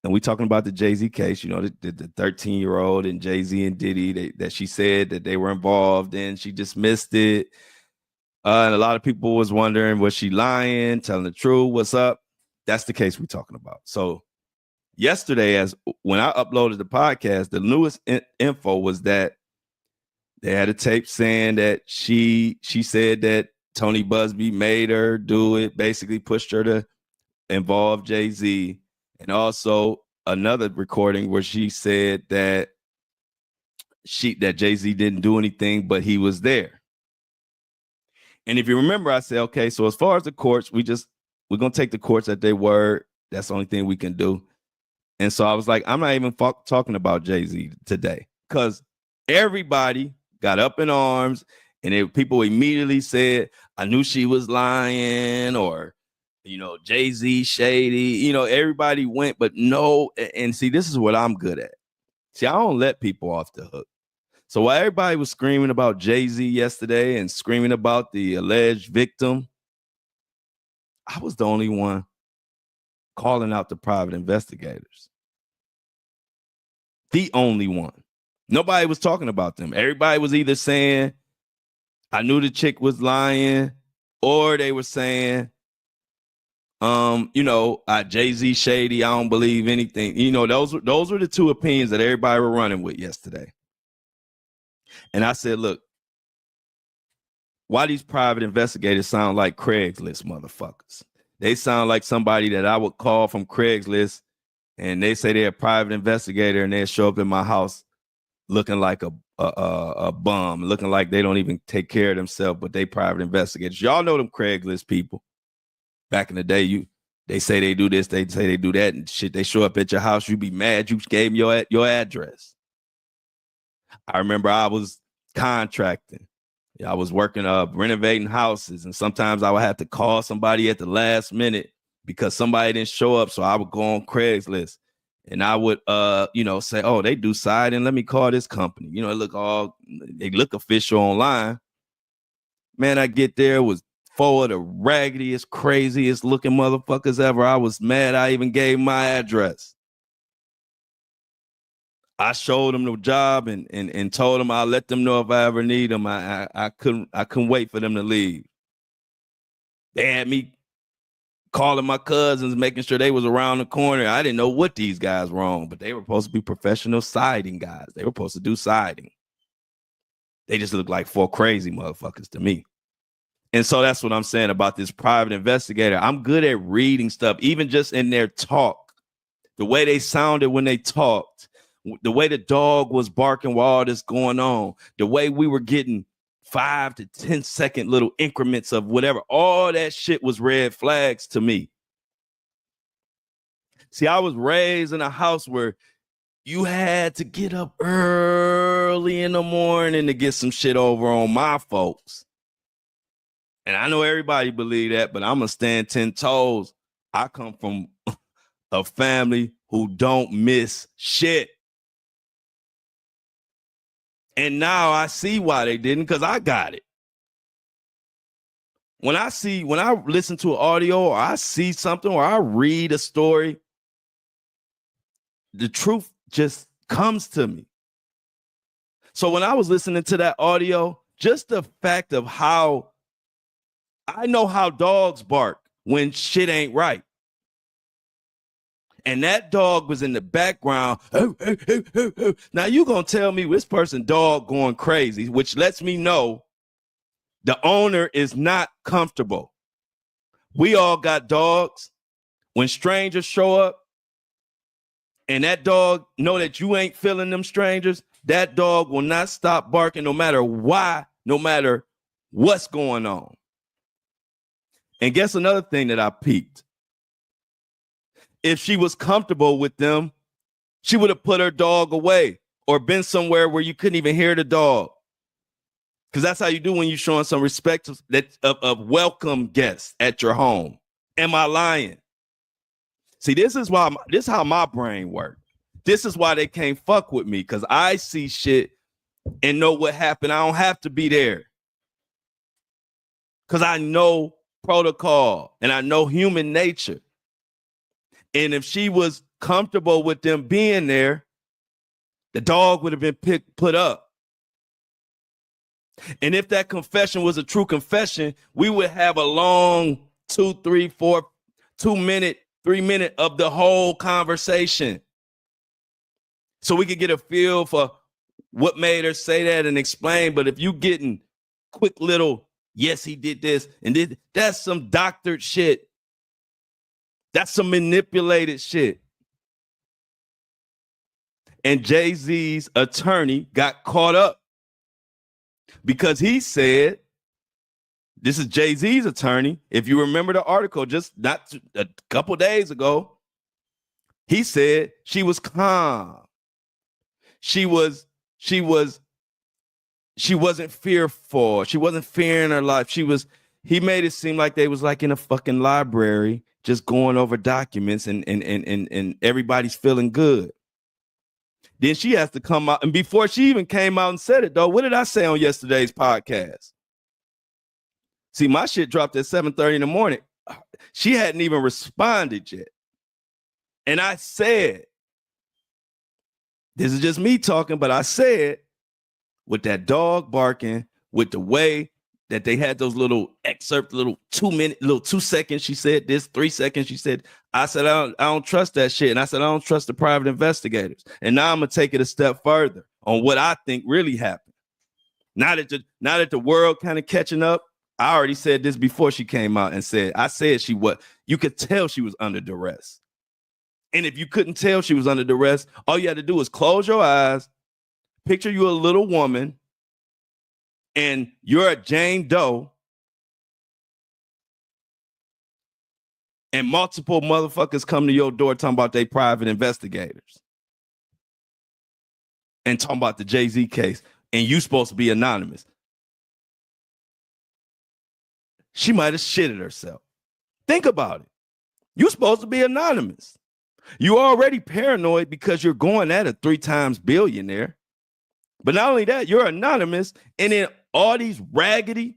and we talking about the Jay-Z case, you know, the 13-year-old and Jay-Z and Diddy, that she said that they were involved in. She dismissed it. And a lot of people was wondering, was she lying, telling the truth, what's up? That's the case we're talking about. So yesterday, when I uploaded the podcast, the newest info was that they had a tape saying that she said that Tony Busby made her do it, basically pushed her to involve Jay-Z. And also another recording where she said that Jay-Z didn't do anything, but he was there. And if you remember, I said, okay, so as far as the courts, we're going to take the courts at their word. That's the only thing we can do. And so I was like, I'm not even talking about Jay-Z today, because everybody got up in arms, and people immediately said, I knew she was lying, or, you know, Jay-Z shady. You know, everybody went, but no. And see, this is what I'm good at. See, I don't let people off the hook. So while everybody was screaming about Jay-Z yesterday and screaming about the alleged victim, I was the only one calling out the private investigators. The only one. Nobody was talking about them. Everybody was either saying, I knew the chick was lying, or they were saying, you know, Jay-Z shady, I don't believe anything. You know, those were the two opinions that everybody were running with yesterday. And I said, look, why these private investigators sound like Craigslist motherfuckers? They sound like somebody that I would call from Craigslist, and they say they're a private investigator, and they show up in my house looking like a bum, looking like they don't even take care of themselves, but they private investigators. Y'all know them Craigslist people. Back in the day, they say they do this, they say they do that, and shit. They show up at your house, you be mad you gave them your address. I remember I was contracting. I was working renovating houses, and sometimes I would have to call somebody at the last minute because somebody didn't show up. So I would go on Craigslist, and I would say, oh, they do siding, let me call this company. You know, they look official online. Man, I get there, it was four of the raggediest, craziest looking motherfuckers ever. I was mad I even gave my address. I showed them the job and told them I'll let them know if I ever need them. I couldn't wait for them to leave. They had me calling my cousins, making sure they was around the corner. I didn't know what these guys were on, but they were supposed to be professional siding guys. They were supposed to do siding. They just looked like four crazy motherfuckers to me. And so that's what I'm saying about this private investigator. I'm good at reading stuff, even just in their talk, the way they sounded when they talked, the way the dog was barking while all this going on, the way we were getting 5 to 10 second little increments of whatever, all that shit was red flags to me. See, I was raised in a house where you had to get up early in the morning to get some shit over on my folks. And I know everybody believe that, but I'm going to stand 10 toes. I come from a family who don't miss shit. And now I see why they didn't, because I got it. When I listen to an audio, or I see something, or I read a story, the truth just comes to me. So when I was listening to that audio, just the fact of how I know how dogs bark when shit ain't right. And that dog was in the background. Now you gonna tell me this person dog going crazy, which lets me know the owner is not comfortable. We all got dogs. when strangers show up and that dog know that you ain't feeling them strangers, that dog will not stop barking no matter why, no matter what's going on. And guess another thing that I peeped. If she was comfortable with them, she would have put her dog away or been somewhere where you couldn't even hear the dog. Because that's how you do when you're showing some respect of welcome guests at your home. Am I lying? See, this is how my brain works. This is why they can't fuck with me, because I see shit and know what happened. I don't have to be there. Because I know protocol and I know human nature. And if she was comfortable with them being there, the dog would have been put up. And if that confession was a true confession, we would have a long 2, 3, 4, 2 minute, 3 minute of the whole conversation. So we could get a feel for what made her say that and explain. But if you getting quick little, yes, he did this and did, that's some doctored shit. That's some manipulated shit. And Jay-Z's attorney got caught up because he said, this is Jay-Z's attorney. If you remember the article just not a couple days ago, he said she was calm. She wasn't fearful. She wasn't fearing her life. He made it seem like they was like in a fucking library just going over documents and everybody's feeling good. Then she has to come out. And before she even came out and said it, though, what did I say on yesterday's podcast? See, my shit dropped at 7:30 in the morning. She hadn't even responded yet. And I said, this is just me talking, but I said, with that dog barking, with the way that they had those little excerpt, little 2 seconds, she said this, 3 seconds, she said, I said, I don't trust that shit. And I said, I don't trust the private investigators. And now I'm going to take it a step further on what I think really happened. Now that the world kind of catching up, I already said this before she came out and said, you could tell she was under duress. And if you couldn't tell she was under duress, all you had to do was close your eyes, picture you a little woman, and you're a Jane Doe, and multiple motherfuckers come to your door talking about they private investigators and talking about the Jay-Z case, and you supposed to be anonymous. She might have shitted herself. Think about it. You're supposed to be anonymous. You're already paranoid because you're going at a 3 times billionaire. But not only that, you're anonymous, and then all these raggedy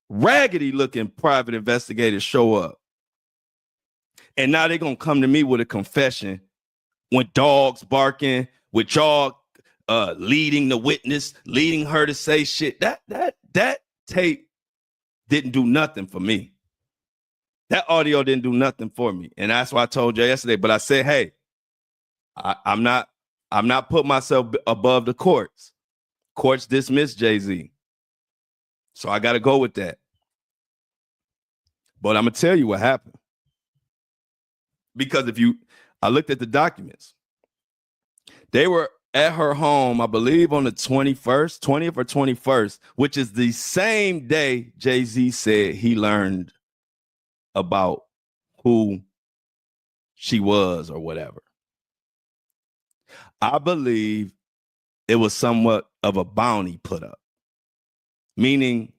looking private investigators show up. And now they're going to come to me with a confession when dogs barking, with y'all leading the witness, leading her to say shit. That tape didn't do nothing for me. That audio didn't do nothing for me. And that's why I told you yesterday. But I said, hey, I'm not putting myself above the courts. Courts dismissed Jay-Z. So I got to go with that. But I'm going to tell you what happened. Because I looked at the documents. They were at her home, I believe on the 20th or 21st, which is the same day Jay-Z said he learned about who she was or whatever. I believe it was somewhat of a bounty put up, meaning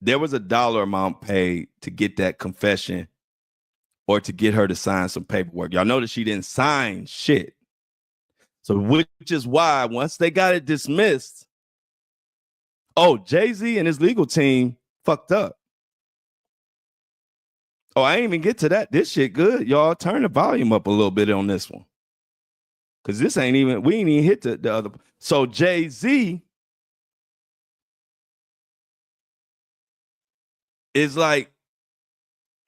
there was a dollar amount paid to get that confession or to get her to sign some paperwork. Y'all know that she didn't sign shit. So which is why once they got it dismissed, Jay-Z and his legal team fucked up. I ain't even get to that. This shit good. Y'all turn the volume up a little bit on this one. Because we ain't even hit the other. So Jay-Z is like,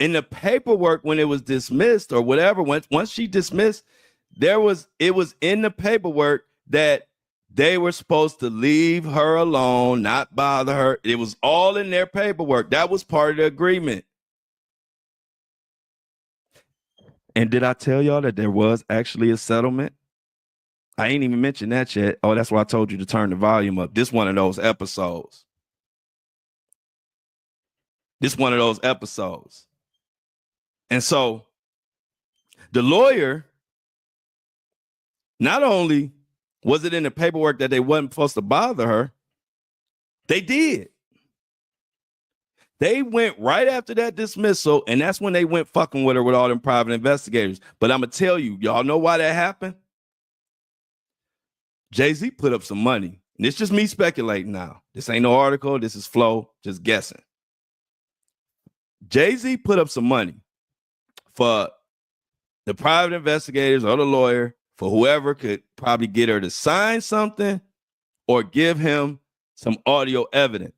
in the paperwork when it was dismissed or whatever, once she dismissed, it was in the paperwork that they were supposed to leave her alone, not bother her. It was all in their paperwork. That was part of the agreement. And did I tell y'all that there was actually a settlement? I ain't even mentioned that yet. Oh, that's why I told you to turn the volume up. This one of those episodes. And so the lawyer, not only was it in the paperwork that they wasn't supposed to bother her, they did. They went right after that dismissal, and that's when they went fucking with her with all them private investigators. But I'm going to tell you, y'all know why that happened? Jay-Z put up some money. And it's just me speculating now. This ain't no article. This is Flo just guessing. Jay-Z put up some money for the private investigators or the lawyer, for whoever could probably get her to sign something or give him some audio evidence.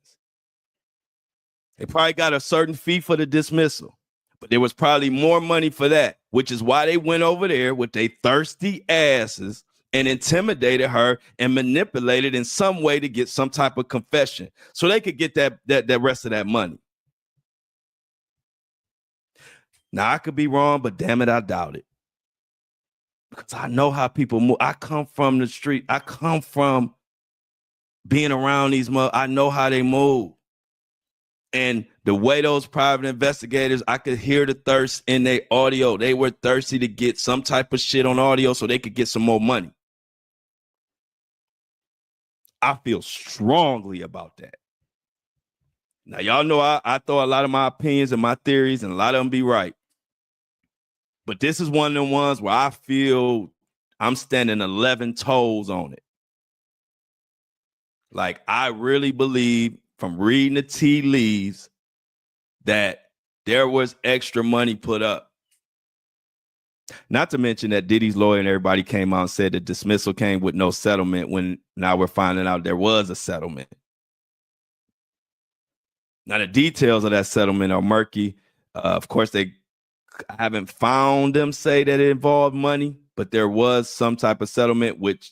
They probably got a certain fee for the dismissal, but there was probably more money for that, which is why they went over there with their thirsty asses and intimidated her and manipulated in some way to get some type of confession so they could get that rest of that money. Now, I could be wrong, but damn it, I doubt it. Because I know how people move. I come from the street. I come from being around these I know how they move. And the way those private investigators, I could hear the thirst in their audio. They were thirsty to get some type of shit on audio so they could get some more money. I feel strongly about that. Now, y'all know I throw a lot of my opinions and my theories, and a lot of them be right. But this is one of the ones where I feel I'm standing 11 toes on it. Like, I really believe from reading the tea leaves that there was extra money put up. Not to mention that Diddy's lawyer and everybody came out and said the dismissal came with no settlement, when now we're finding out there was a settlement. Now, the details of that settlement are murky. Of course, I haven't found them say that it involved money, but there was some type of settlement, which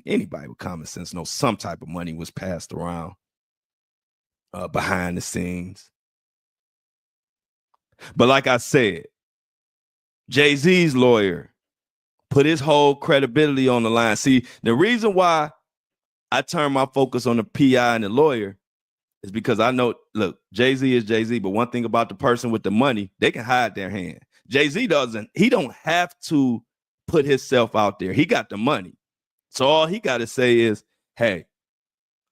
anybody with common sense knows some type of money was passed around behind the scenes. But like I said, Jay-Z's lawyer put his whole credibility on the line. See, the reason why I turn my focus on the PI and the lawyer is because I know, look, Jay-Z is Jay-Z, but one thing about the person with the money, they can hide their hand. Jay-Z he don't have to put himself out there. He got the money. So all he got to say is, hey,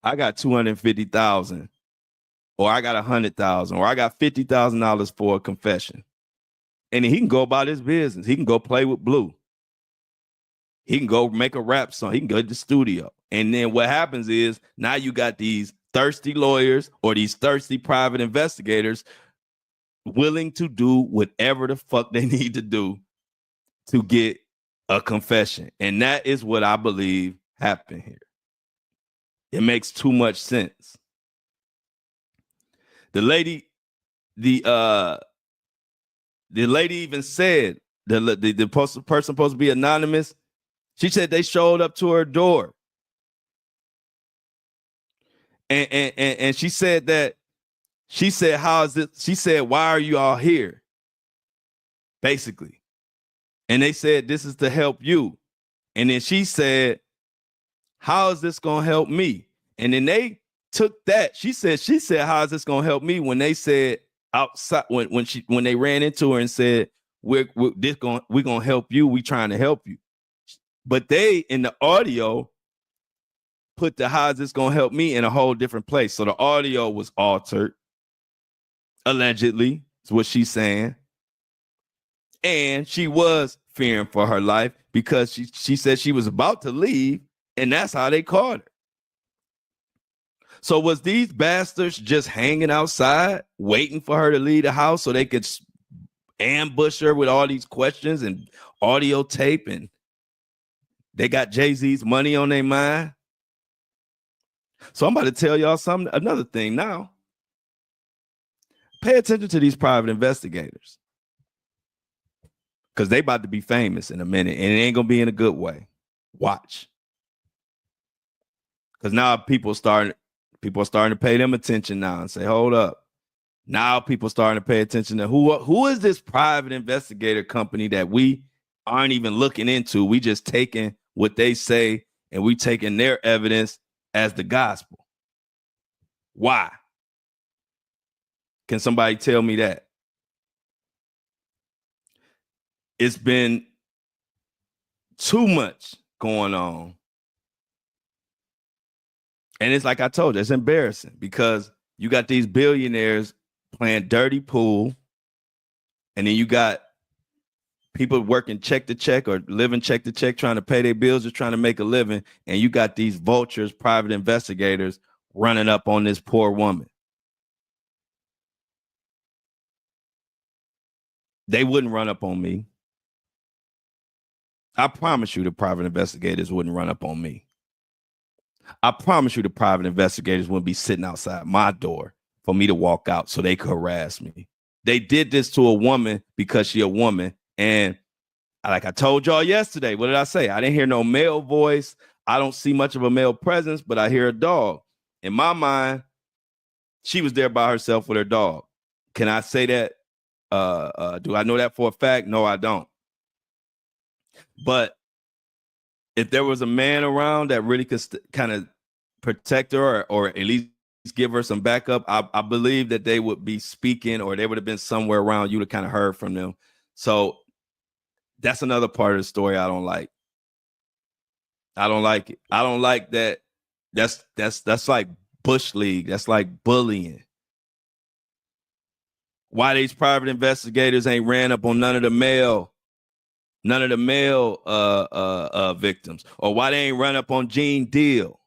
I got $250,000, or I got $100,000, or I got $50,000 for a confession. And he can go about his business. He can go play with Blue. He can go make a rap song. He can go to the studio. And then what happens is now you got these thirsty lawyers or these thirsty private investigators willing to do whatever the fuck they need to do to get a confession. And that is what I believe happened here. It makes too much sense. The lady even said, the person supposed to be anonymous, she said they showed up to her door. And she said how is it? She said, why are you all here? Basically. And they said, this is to help you. And then she said, how is this going to help me? And then they took that. She said, how is this going to help me? When they said outside, when they ran into her and said, we're going to help you. We trying to help you. But they, in the audio, put the how is this going to help me in a whole different place. So the audio was altered, allegedly, is what she's saying. And she was fearing for her life because she said she was about to leave, and that's how they caught her. So was these bastards just hanging outside, waiting for her to leave the house so they could ambush her with all these questions and audio tape, and they got Jay-Z's money on their mind? So I'm about to tell y'all another thing now. Pay attention to these private investigators, because they about to be famous in a minute, and it ain't gonna be in a good way. Watch. Because now people are starting to pay them attention now and say, hold up. Now people starting to pay attention to who is this private investigator company that we aren't even looking into. We just taking what they say and we taking their evidence as the gospel. Why? Can somebody tell me that? It's been too much going on. And it's like I told you, it's embarrassing because you got these billionaires playing dirty pool, and then you got people working check to check or living check to check, trying to pay their bills or trying to make a living, and you got these vultures, private investigators running up on this poor woman. They wouldn't run up on me. I promise you the private investigators wouldn't run up on me. I promise you the private investigators wouldn't be sitting outside my door for me to walk out so they could harass me. They did this to a woman because she a woman. And like I told y'all yesterday, what did I say? I didn't hear no male voice. I don't see much of a male presence, but I hear a dog. In my mind, she was there by herself with her dog. Can I say that? Do I know that for a fact? No, I don't. But if there was a man around that really could kind of protect her or at least give her some backup, I believe that they would be speaking or they would have been somewhere around you to kind of heard from them. So that's another part of the story I don't like. I don't like it. I don't like that. That's like Bush League. That's like bullying. Why these private investigators ain't ran up on none of the male victims, or why they ain't run up on Gene Deal.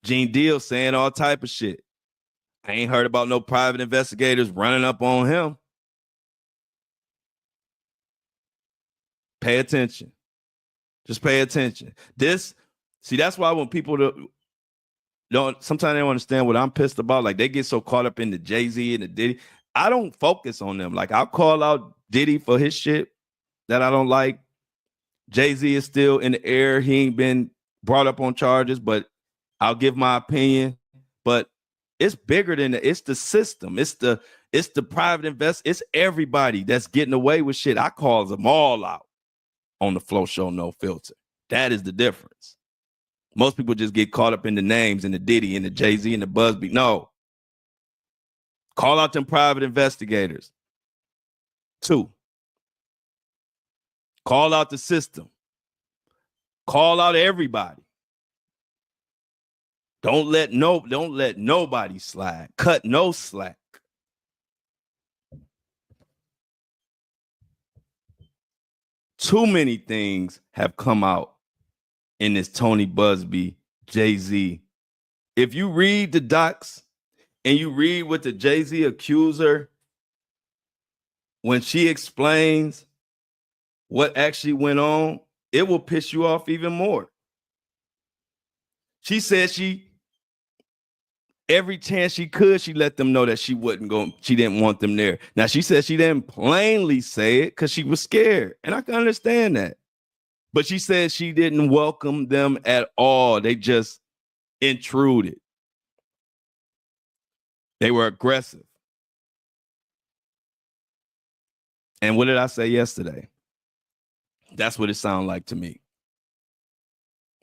Gene Deal saying all type of shit. I ain't heard about no private investigators running up on him. Pay attention. Just pay attention. That's why when people don't sometimes they don't understand what I'm pissed about. Like they get so caught up in the Jay-Z and the Diddy. I don't focus on them. Like I'll call out Diddy for his shit that I don't like. Jay-Z is still in the air. He ain't been brought up on charges, but I'll give my opinion. But it's bigger than that. It's the system. It's the private invest. It's everybody that's getting away with shit. I call them all out on the Flo Show No Filter. That is the difference. Most people just get caught up in the names and the Diddy and the Jay-Z and the Busby. No. Call out them private investigators. 2. Call out the system. Call out everybody. Don't let nobody slide. Cut no slack. Too many things have come out in this Tony Busby, Jay-Z. If you read the docs and you read what the Jay-Z accuser, when she explains what actually went on, it will piss you off even more. She said every chance she could, she let them know that she didn't want them there. Now, she said she didn't plainly say it because she was scared. And I can understand that. But she said she didn't welcome them at all. They just intruded. They were aggressive. And what did I say yesterday? That's what it sounded like to me.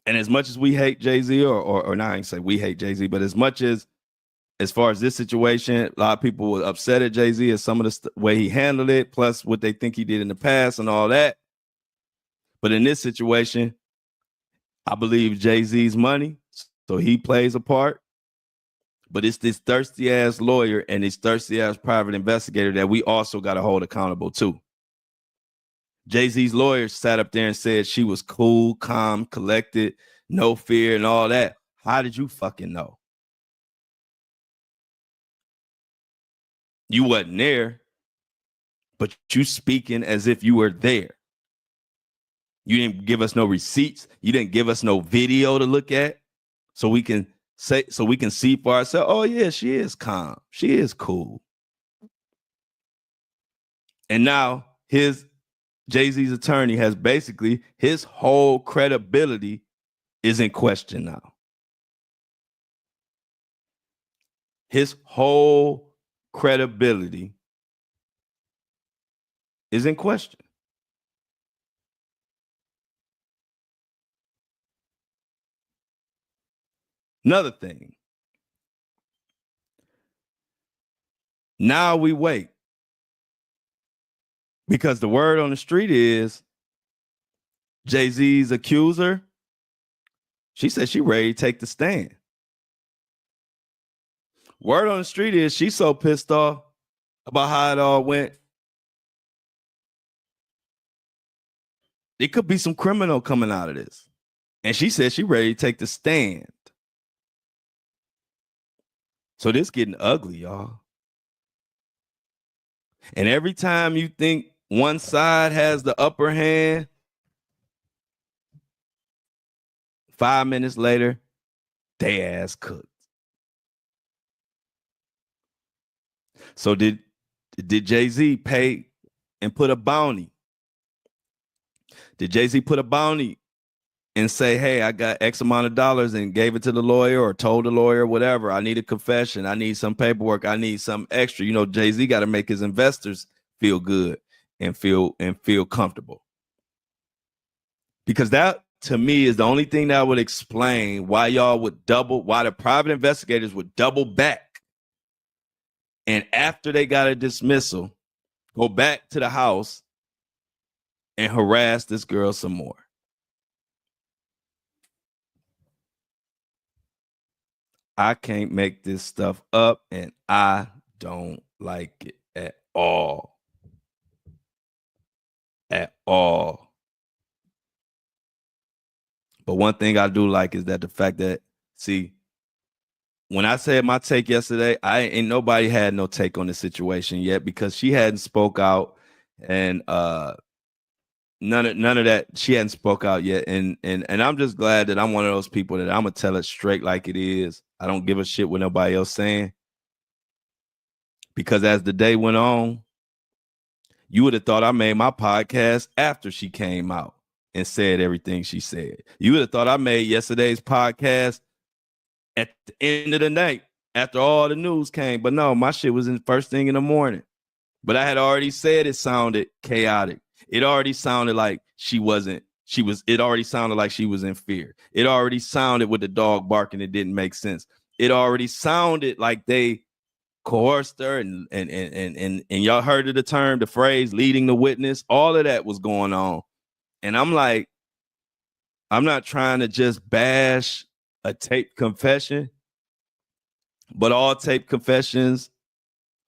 And as much as we hate Jay-Z, or not, I ain't say we hate Jay-Z, but as far as this situation, a lot of people were upset at Jay-Z at some of the way he handled it, plus what they think he did in the past and all that. But in this situation, I believe Jay-Z's money, so he plays a part. But it's this thirsty ass lawyer and this thirsty ass private investigator that we also got to hold accountable too. Jay-Z's lawyer sat up there and said she was cool, calm, collected, no fear and all that. How did you fucking know? You wasn't there, but you speaking as if you were there. You didn't give us no receipts. You didn't give us no video to look at so we can see for ourselves. Oh yeah, she is calm. She is cool. And now Jay-Z's attorney has basically his whole credibility is in question now. His whole credibility is in question. Another thing. Now we wait. Because the word on the street is Jay-Z's accuser. She said she ready to take the stand. Word on the street is she's so pissed off about how it all went. It could be some criminal coming out of this. And she said she ready to take the stand. So this getting ugly, y'all. And every time you think one side has the upper hand, 5 minutes later, they ass cooked. So did Jay-Z pay and put a bounty? Did Jay-Z put a bounty and say, hey, I got X amount of dollars and gave it to the lawyer or told the lawyer, whatever. I need a confession. I need some paperwork. I need some extra. You know, Jay-Z got to make his investors feel good and feel comfortable. Because that, to me, is the only thing that would explain why why the private investigators would double back. And after they got a dismissal, go back to the house and harass this girl some more. I can't make this stuff up, and I don't like it at all. At all. But one thing I do like is that the fact that, see, when I said my take yesterday, ain't nobody had no take on the situation yet because she hadn't spoke out, and none of that, she hadn't spoke out yet. And I'm just glad that I'm one of those people that I'm gonna tell it straight like it is. I don't give a shit what nobody else saying. Because as the day went on, you would have thought I made my podcast after she came out and said everything she said. You would have thought I made yesterday's podcast at the end of the night after all the news came. But no, my shit was in first thing in the morning. But I had already said it sounded chaotic. It already sounded like it already sounded like she was in fear. It already sounded with the dog barking, it didn't make sense. It already sounded like they coerced her and y'all heard of the phrase leading the witness. All of that was going on. And I'm like, I'm not trying to just bash a taped confession, but all taped confessions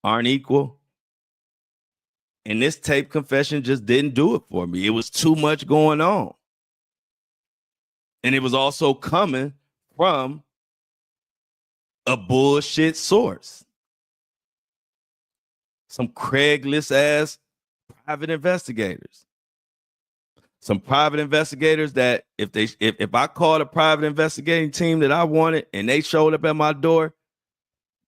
aren't equal. And this tape confession just didn't do it for me. It was too much going on. And it was also coming from a bullshit source. Some Craigslist ass private investigators. Some private investigators that if I called a private investigating team that I wanted and they showed up at my door,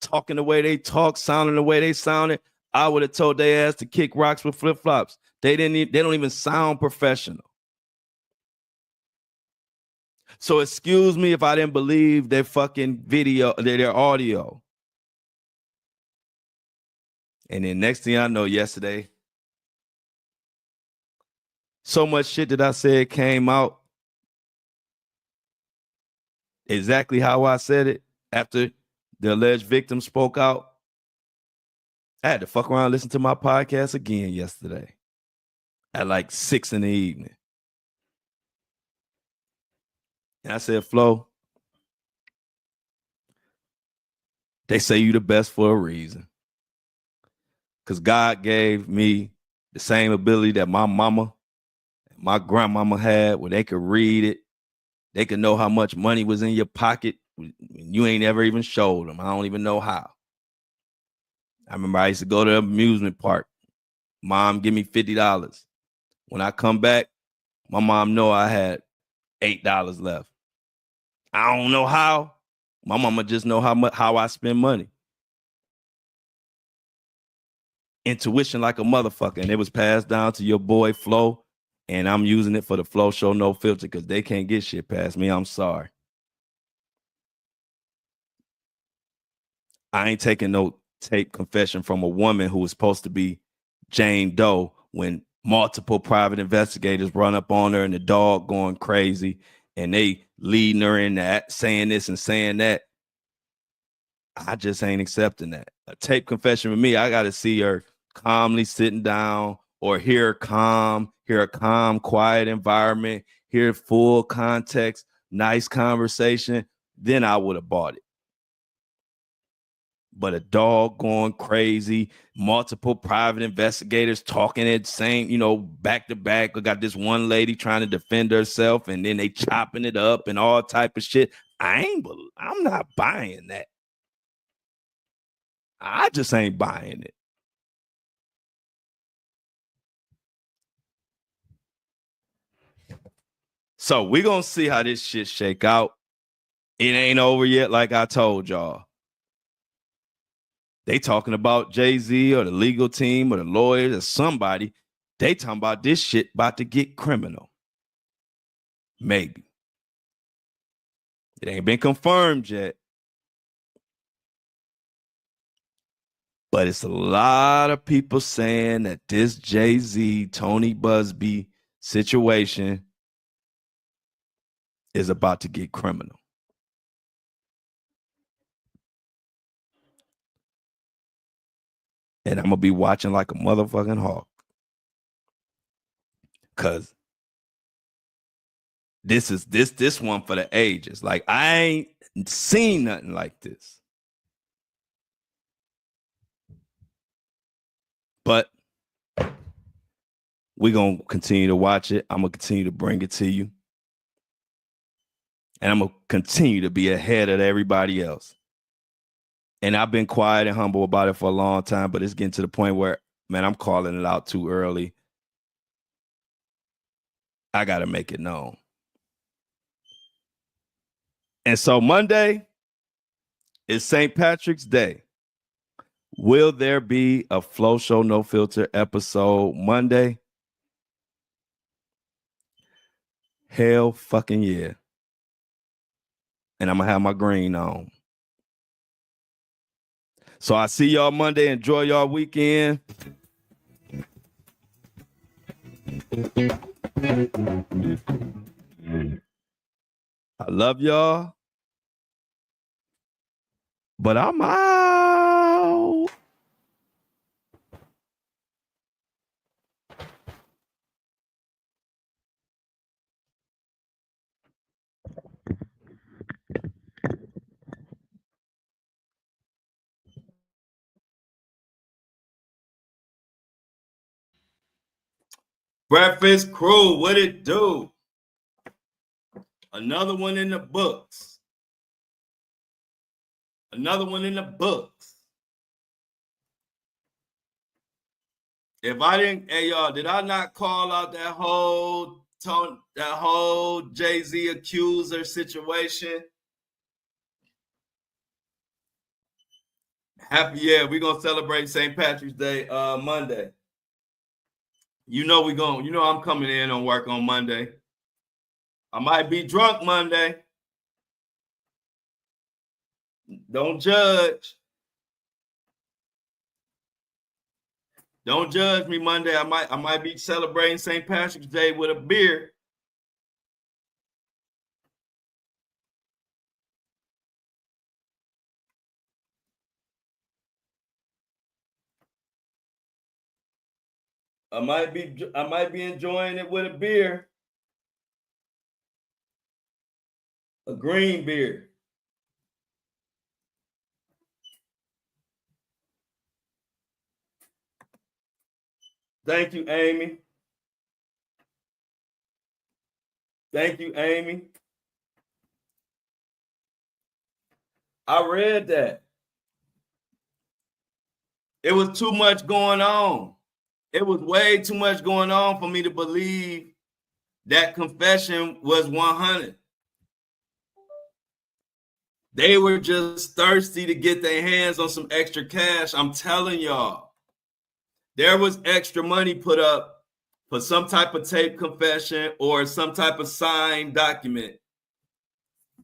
talking the way they talk, sounding the way they sounded, I would have told their ass to kick rocks with flip-flops. They don't even sound professional. So excuse me if I didn't believe their fucking video, their audio. And then next thing I know, yesterday, so much shit that I said came out exactly how I said it after the alleged victim spoke out. I had to fuck around and listen to my podcast again yesterday at like 6 p.m. And I said, Flo, they say you the best for a reason. Because God gave me the same ability that my mama and my grandmama had, where they could read it. They could know how much money was in your pocket. You ain't ever even showed them. I don't even know how. I remember I used to go to the amusement park. Mom, give me $50. When I come back, my mom know I had $8 left. I don't know how. My mama just know how I spend money. Intuition like a motherfucker. And it was passed down to your boy Flo. And I'm using it for the Flo Show No Filter because they can't get shit past me. I'm sorry. I ain't taking no tape confession from a woman who was supposed to be Jane Doe when multiple private investigators run up on her and the dog going crazy and they leading her in that, saying this and saying that. I just ain't accepting that. A tape confession with me, I got to see her calmly sitting down or hear a calm, quiet environment, hear full context, nice conversation. Then I would have bought it. But a dog going crazy, multiple private investigators talking at the same, back to back. We got this one lady trying to defend herself and then they chopping it up and all type of shit. I'm not buying that. I just ain't buying it. So we're going to see how this shit shake out. It ain't over yet, like I told y'all. They talking about Jay-Z or the legal team or the lawyers or somebody. They talking about this shit about to get criminal. Maybe. It ain't been confirmed yet. But it's a lot of people saying that this Jay-Z, Tony Busby situation is about to get criminal. And I'm going to be watching like a motherfucking hawk. Because this is this one for the ages. Like, I ain't seen nothing like this. But we're going to continue to watch it. I'm going to continue to bring it to you. And I'm going to continue to be ahead of everybody else. And I've been quiet and humble about it for a long time, but it's getting to the point where, man, I'm calling it out too early. I got to make it known. And so Monday is St. Patrick's Day. Will there be a Flo Show No Filter episode Monday? Hell fucking yeah. And I'm going to have my green on. So I see y'all Monday. Enjoy y'all weekend. I love y'all. But I'm out. Breakfast Crew, what it do? Another one in the books. Another one in the books. If I didn't, hey y'all, did I not call out that whole Jay-Z accuser situation? Happy, yeah, we're gonna celebrate St. Patrick's Day Monday. I'm coming in on work on Monday. I might be drunk Monday. Don't judge. Don't judge me Monday. I might be celebrating St. Patrick's Day with a beer. I might be enjoying it with a beer. A green beer. Thank you, Amy. Thank you, Amy. I read that. It was too much going on. It was way too much going on for me to believe that confession was 100. They were just thirsty to get their hands on some extra cash. I'm telling y'all. There was extra money put up for some type of tape confession or some type of signed document.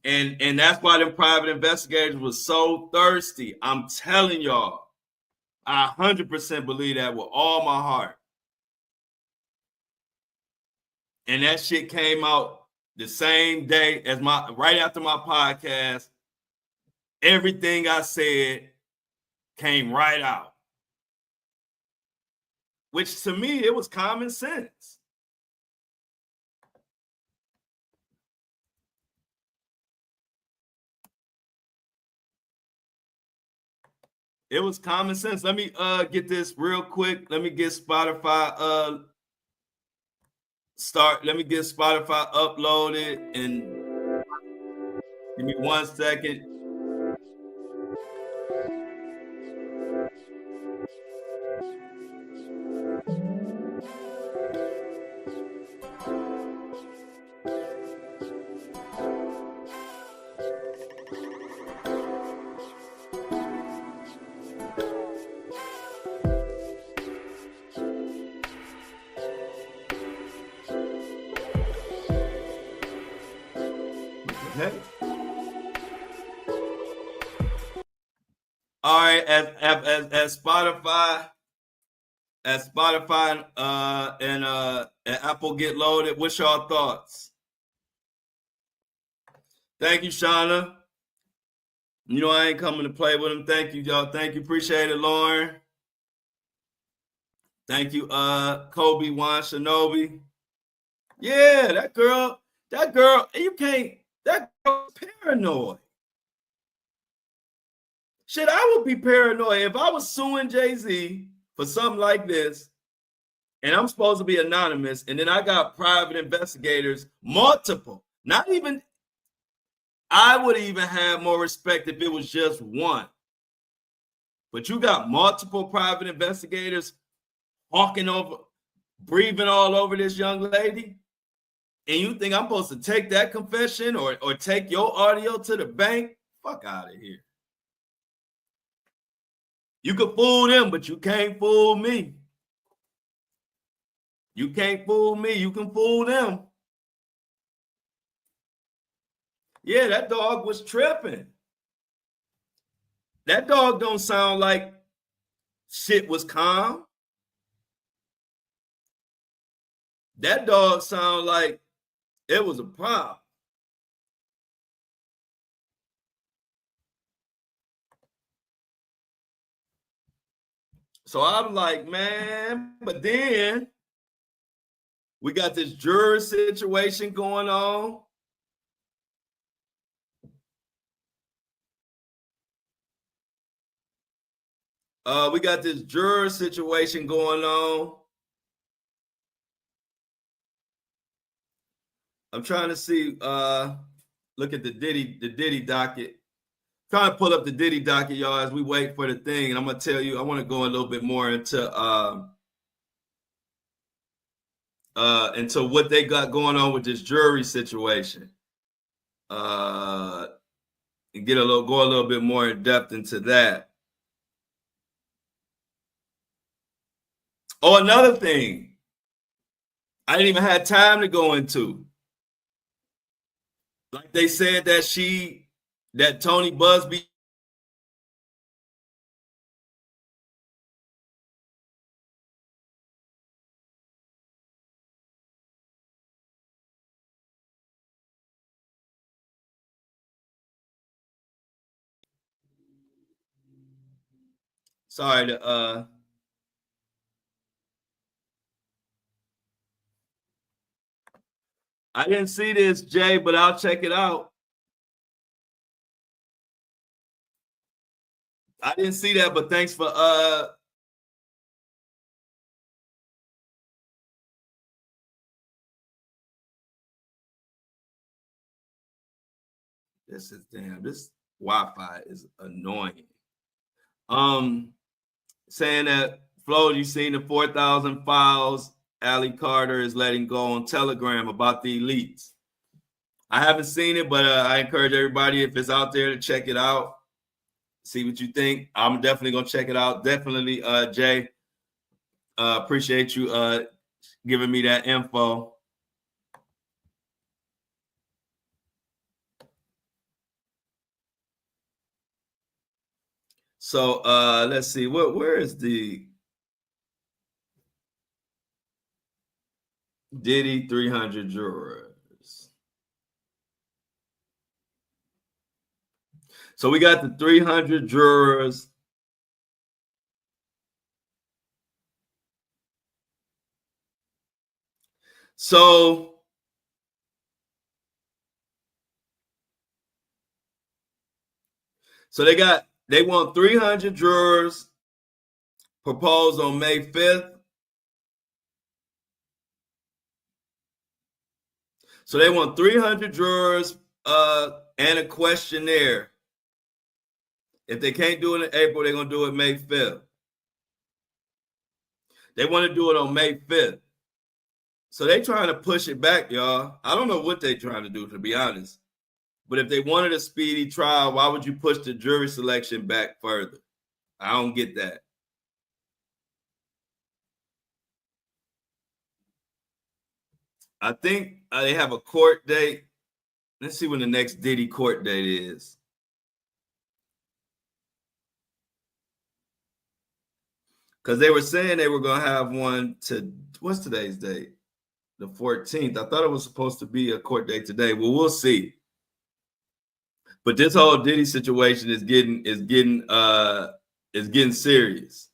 And that's why them private investigators was so thirsty. I'm telling y'all. I 100% believe that with all my heart. And that shit came out the same day as right after my podcast. Everything I said came right out. Which to me, it was common sense. It was common sense. Let me get this real quick. Let me get Spotify let me get Spotify uploaded and give me 1 second. Okay. All right, as Spotify and Apple get loaded, what's y'all thoughts? Thank you, Shauna. You know I ain't coming to play with them. Thank you, y'all. Thank you. Appreciate it, Lauren. Thank you, Kobe Wan Shinobi. Yeah, that girl, you can't, that girl's paranoid. Shit, I would be paranoid if I was suing Jay-Z for something like this, and I'm supposed to be anonymous, and then I got private investigators, multiple, not even, I would even have more respect if it was just one. But you got multiple private investigators hawking over, breathing all over this young lady, and you think I'm supposed to take that confession or take your audio to the bank? Fuck out of here. You can fool them, but you can't fool me. You can't fool me. You can fool them. Yeah, that dog was tripping. That dog don't sound like shit was calm. That dog sound like it was a problem. So I'm like, man, but then we got this jury situation going on. We got this juror situation going on. I'm trying to see, look at the Diddy docket. Trying to pull up the Diddy docket, y'all, as we wait for the thing. And I'm gonna tell you, I want to go a little bit more into what they got going on with this jury situation. And go a little bit more in depth into that. Oh, another thing I didn't even have time to go into. Like they said that Tony Busby. Sorry to I didn't see this, Jay, but I'll check it out. I didn't see that, but thanks for this Wi-Fi is annoying. Saying that Flo, you seen the 4,000 files Ali Carter is letting go on Telegram about the elites. I haven't seen it, but I encourage everybody, if it's out there, to check it out. See what you think. I'm definitely gonna check it out. Definitely, Jay. Appreciate you giving me that info. So let's see. Where is the Diddy 300 jurors? So we got the 300 jurors. So they want 300 jurors proposed on May 5th. So they want 300 jurors and a questionnaire. If they can't do it in April, they're going to do it May 5th. They want to do it on May 5th. So they trying to push it back, y'all. I don't know what they're trying to do, to be honest. But if they wanted a speedy trial, why would you push the jury selection back further? I don't get that. I think they have a court date. Let's see when the next Diddy court date is. Because they were saying they were going to have one to, what's today's date? The 14th. I thought it was supposed to be a court date today. Well, we'll see. But this whole Diddy situation is getting serious.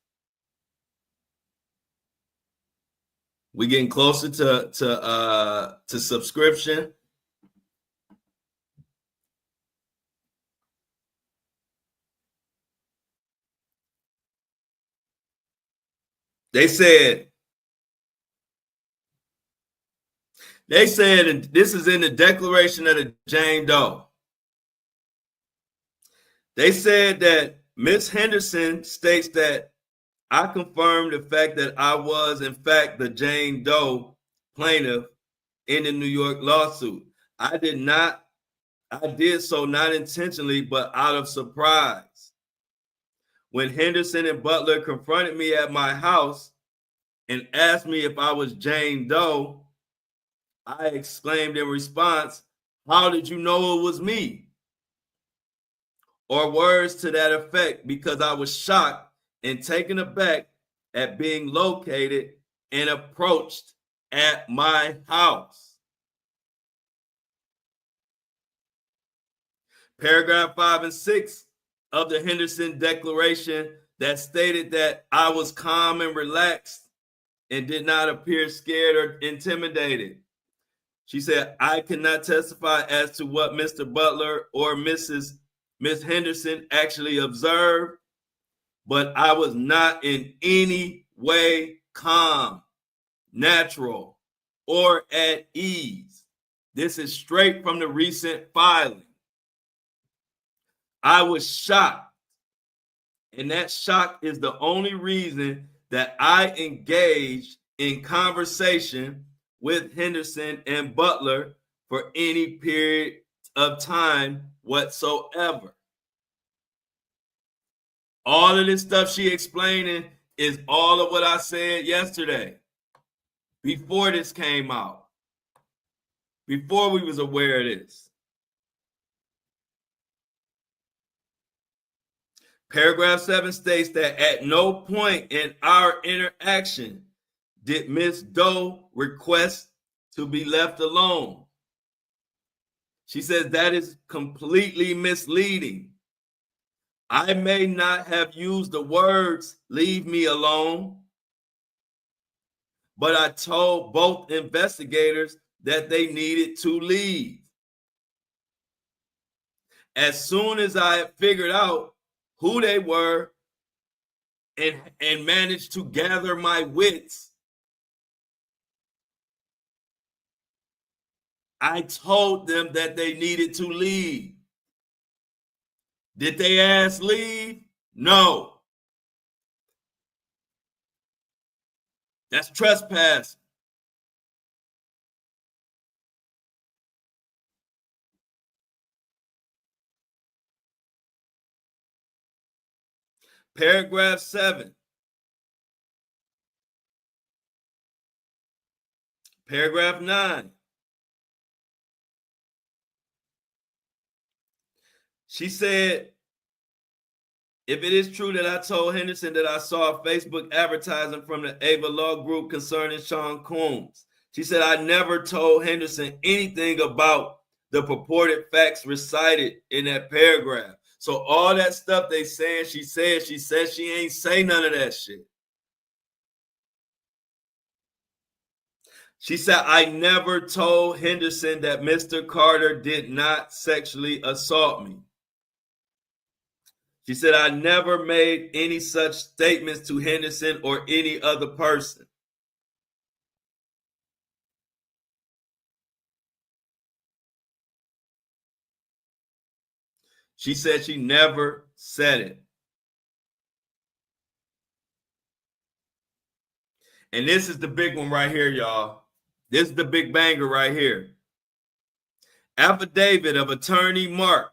We're getting closer to subscription. They said, and this is in the declaration of the Jane Doe. They said that Ms. Henderson states that I confirmed the fact that I was, in fact, the Jane Doe plaintiff in the New York lawsuit. I did so not intentionally, but out of surprise. When Henderson and Butler confronted me at my house and asked me if I was Jane Doe, I exclaimed in response, "How did you know it was me?" Or words to that effect, because I was shocked and taken aback at being located and approached at my house. Paragraph 5 and 6 of the Henderson Declaration that stated that I was calm and relaxed and did not appear scared or intimidated. She said, I cannot testify as to what Mr. Butler or Miss Henderson actually observed, but I was not in any way calm, natural, or at ease. This is straight from the recent filing. I was shocked, and that shock is the only reason that I engaged in conversation with Henderson and Butler for any period of time whatsoever. All of this stuff she explaining is all of what I said yesterday, before this came out, before we was aware of this. Paragraph 7 states that at no point in our interaction did Ms. Doe request to be left alone. She says that is completely misleading. I may not have used the words "leave me alone," but I told both investigators that they needed to leave. As soon as I had figured out who they were and managed to gather my wits, I told them that they needed to leave. Did they ask leave? No. That's trespassing. Paragraph 7. Paragraph 9. She said, If it is true that I told Henderson that I saw a Facebook advertising from the Ava Law Group concerning Sean Combs, she said, I never told Henderson anything about the purported facts recited in that paragraph. So all that stuff they saying she said she ain't say none of that shit. She said, I never told Henderson that Mr. Carter did not sexually assault me. She said, I never made any such statements to Henderson or any other person. She said she never said it. And this is the big one right here, y'all. This is the big banger right here. Affidavit of Attorney Mark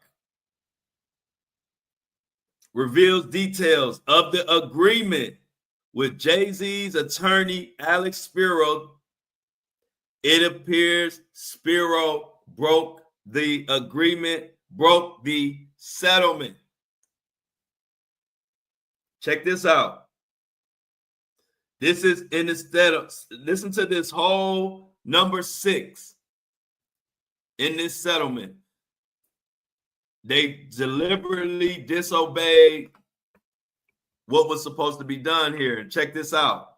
reveals details of the agreement with Jay-Z's attorney, Alex Spiro. It appears Spiro broke the agreement, broke the settlement. Check this out. This is instead of, listen to this whole number 6 in this settlement. They deliberately disobeyed what was supposed to be done here. Check this out.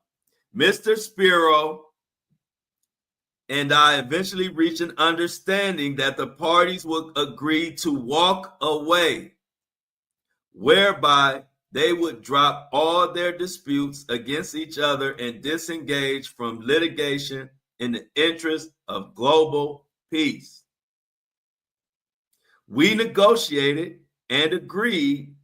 Mr. Spiro and I eventually reached an understanding that the parties would agree to walk away, whereby they would drop all their disputes against each other and disengage from litigation in the interest of global peace. We negotiated and agreed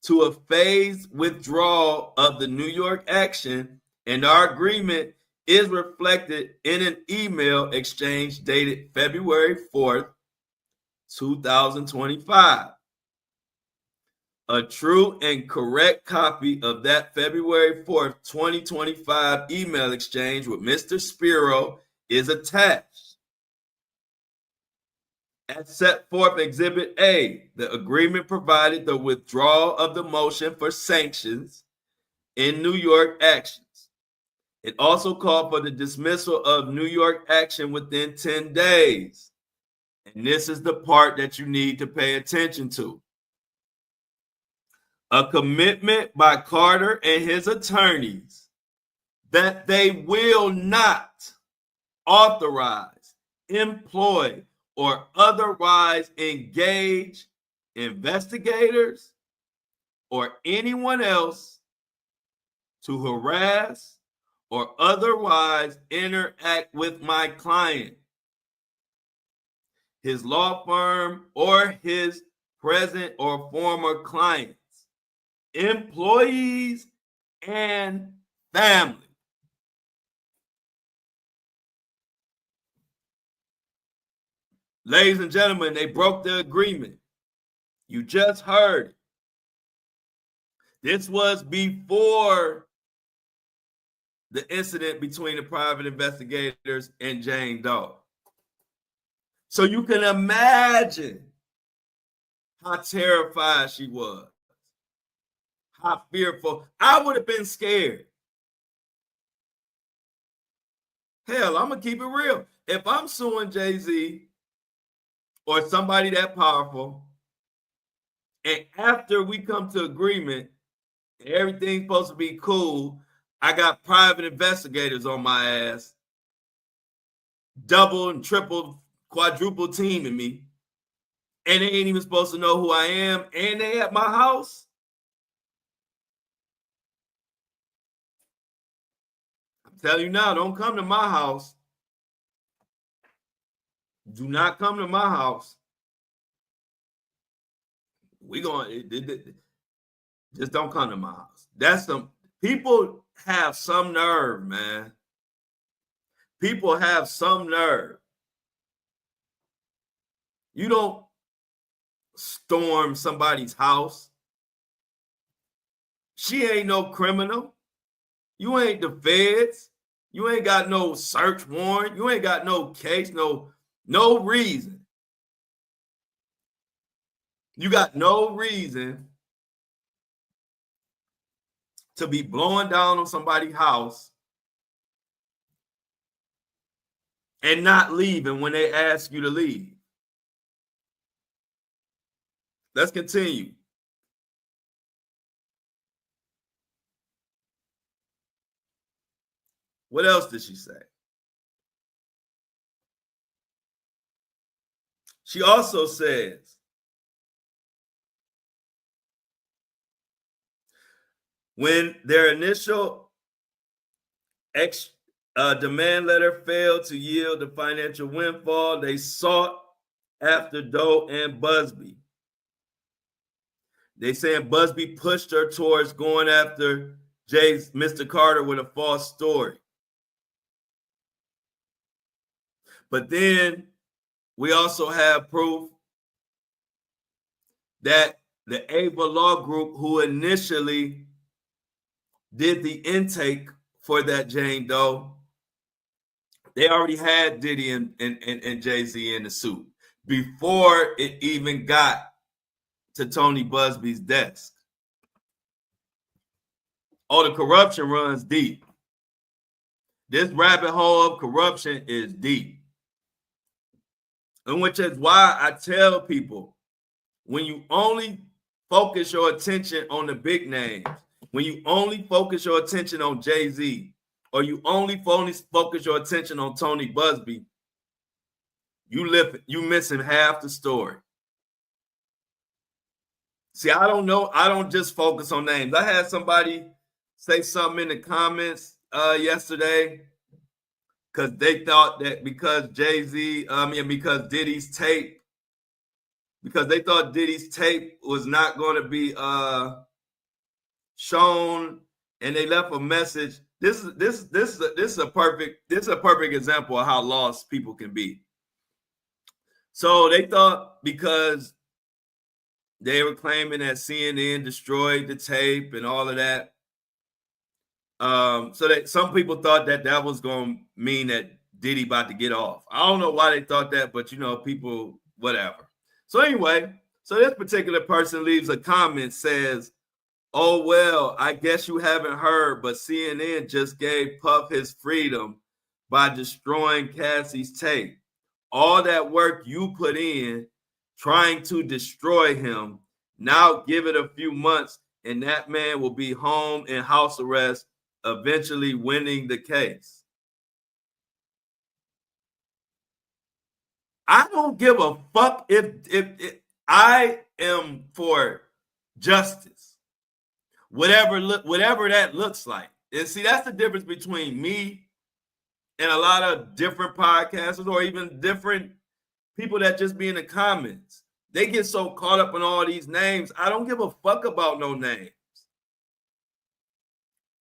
to a phased withdrawal of the New York action, and our agreement is reflected in an email exchange dated February 4th, 2025. A true and correct copy of that February 4th, 2025 email exchange with Mr. Spiro is attached. As set forth Exhibit A, the agreement provided the withdrawal of the motion for sanctions in New York actions. It also called for the dismissal of New York action within 10 days. And this is the part that you need to pay attention to. A commitment by Carter and his attorneys that they will not authorize, employ, or otherwise engage investigators or anyone else to harass or otherwise interact with my client, his law firm, or his present or former clients, employees, and family. Ladies and gentlemen, they broke the agreement. You just heard it. This was before the incident between the private investigators and Jane Doe. So you can imagine how terrified she was, how fearful. I would have been scared. Hell, I'm going to keep it real. If I'm suing Jay-Z or somebody that powerful, and after we come to agreement, everything's supposed to be cool, I got private investigators on my ass, double and triple, quadruple teaming me, and they ain't even supposed to know who I am, and they at my house. I'm telling you now, don't come to my house. Do not come to my house. We going just don't come to my house. That's some people have some nerve, man. People have some nerve. You don't storm somebody's house. She ain't no criminal. You ain't the feds. You ain't got no search warrant. You ain't got no case, no reason. You got no reason to be blowing down on somebody's house and not leaving when they ask you to leave. Let's continue. What else did she say? She also says, when their initial demand letter failed to yield the financial windfall, they sought after Doe and Busby. They saying Busby pushed her towards going after Mr. Carter with a false story. But then we also have proof that the Ava Law Group, who initially did the intake for that Jane Doe, they already had Diddy and Jay-Z in the suit before it even got to Tony Busby's desk. Oh, the corruption runs deep. This rabbit hole of corruption is deep. And which is why I tell people, when you only focus your attention on the big names, when you only focus your attention on Jay-Z, or you only focus your attention on Tony Busby, you missing half the story. See, I don't know. I don't just focus on names. I had somebody say something in the comments yesterday because they thought that because because Diddy's tape, because they thought Diddy's tape was not going to be shown, and they left a message. This is a perfect example of how lost people can be. So they thought because they were claiming that CNN destroyed the tape and all of that. So that some people thought that was going to mean that Diddy about to get off. I don't know why they thought that, but people, whatever. So anyway, so this particular person leaves a comment, says, "Oh, well, I guess you haven't heard, but CNN just gave Puff his freedom by destroying Cassie's tape. All that work you put in trying to destroy him, now give it a few months and that man will be home in house arrest, eventually winning the case." I don't give a fuck if I am for justice, whatever that looks like. And see, that's the difference between me and a lot of different podcasters, or even different people that just be in the comments. They get so caught up in all these names. I don't give a fuck about no names.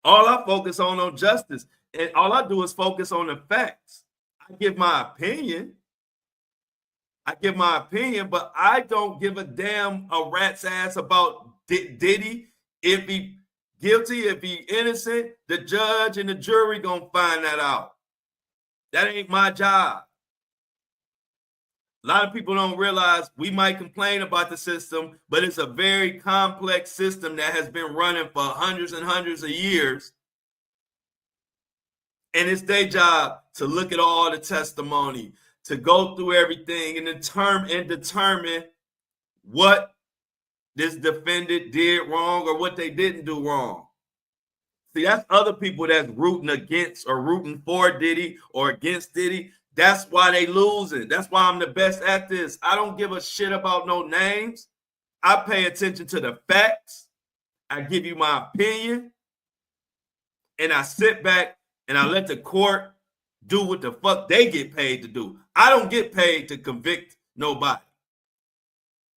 All I focus on justice, and all I do is focus on the facts. I give my opinion, but I don't give a damn a rat's ass about Diddy. If he guilty, if he innocent, the judge and the jury gonna find that out. That ain't my job. A lot of people don't realize we might complain about the system, but it's a very complex system that has been running for hundreds and hundreds of years. And it's their job to look at all the testimony, to go through everything and determine what this defendant did wrong or what they didn't do wrong. See, that's other people that's rooting against or rooting for Diddy or against Diddy. That's why they losing. That's why I'm the best at this. I don't give a shit about no names. I pay attention to the facts. I give you my opinion. And I sit back and I let the court do what the fuck they get paid to do. I don't get paid to convict nobody.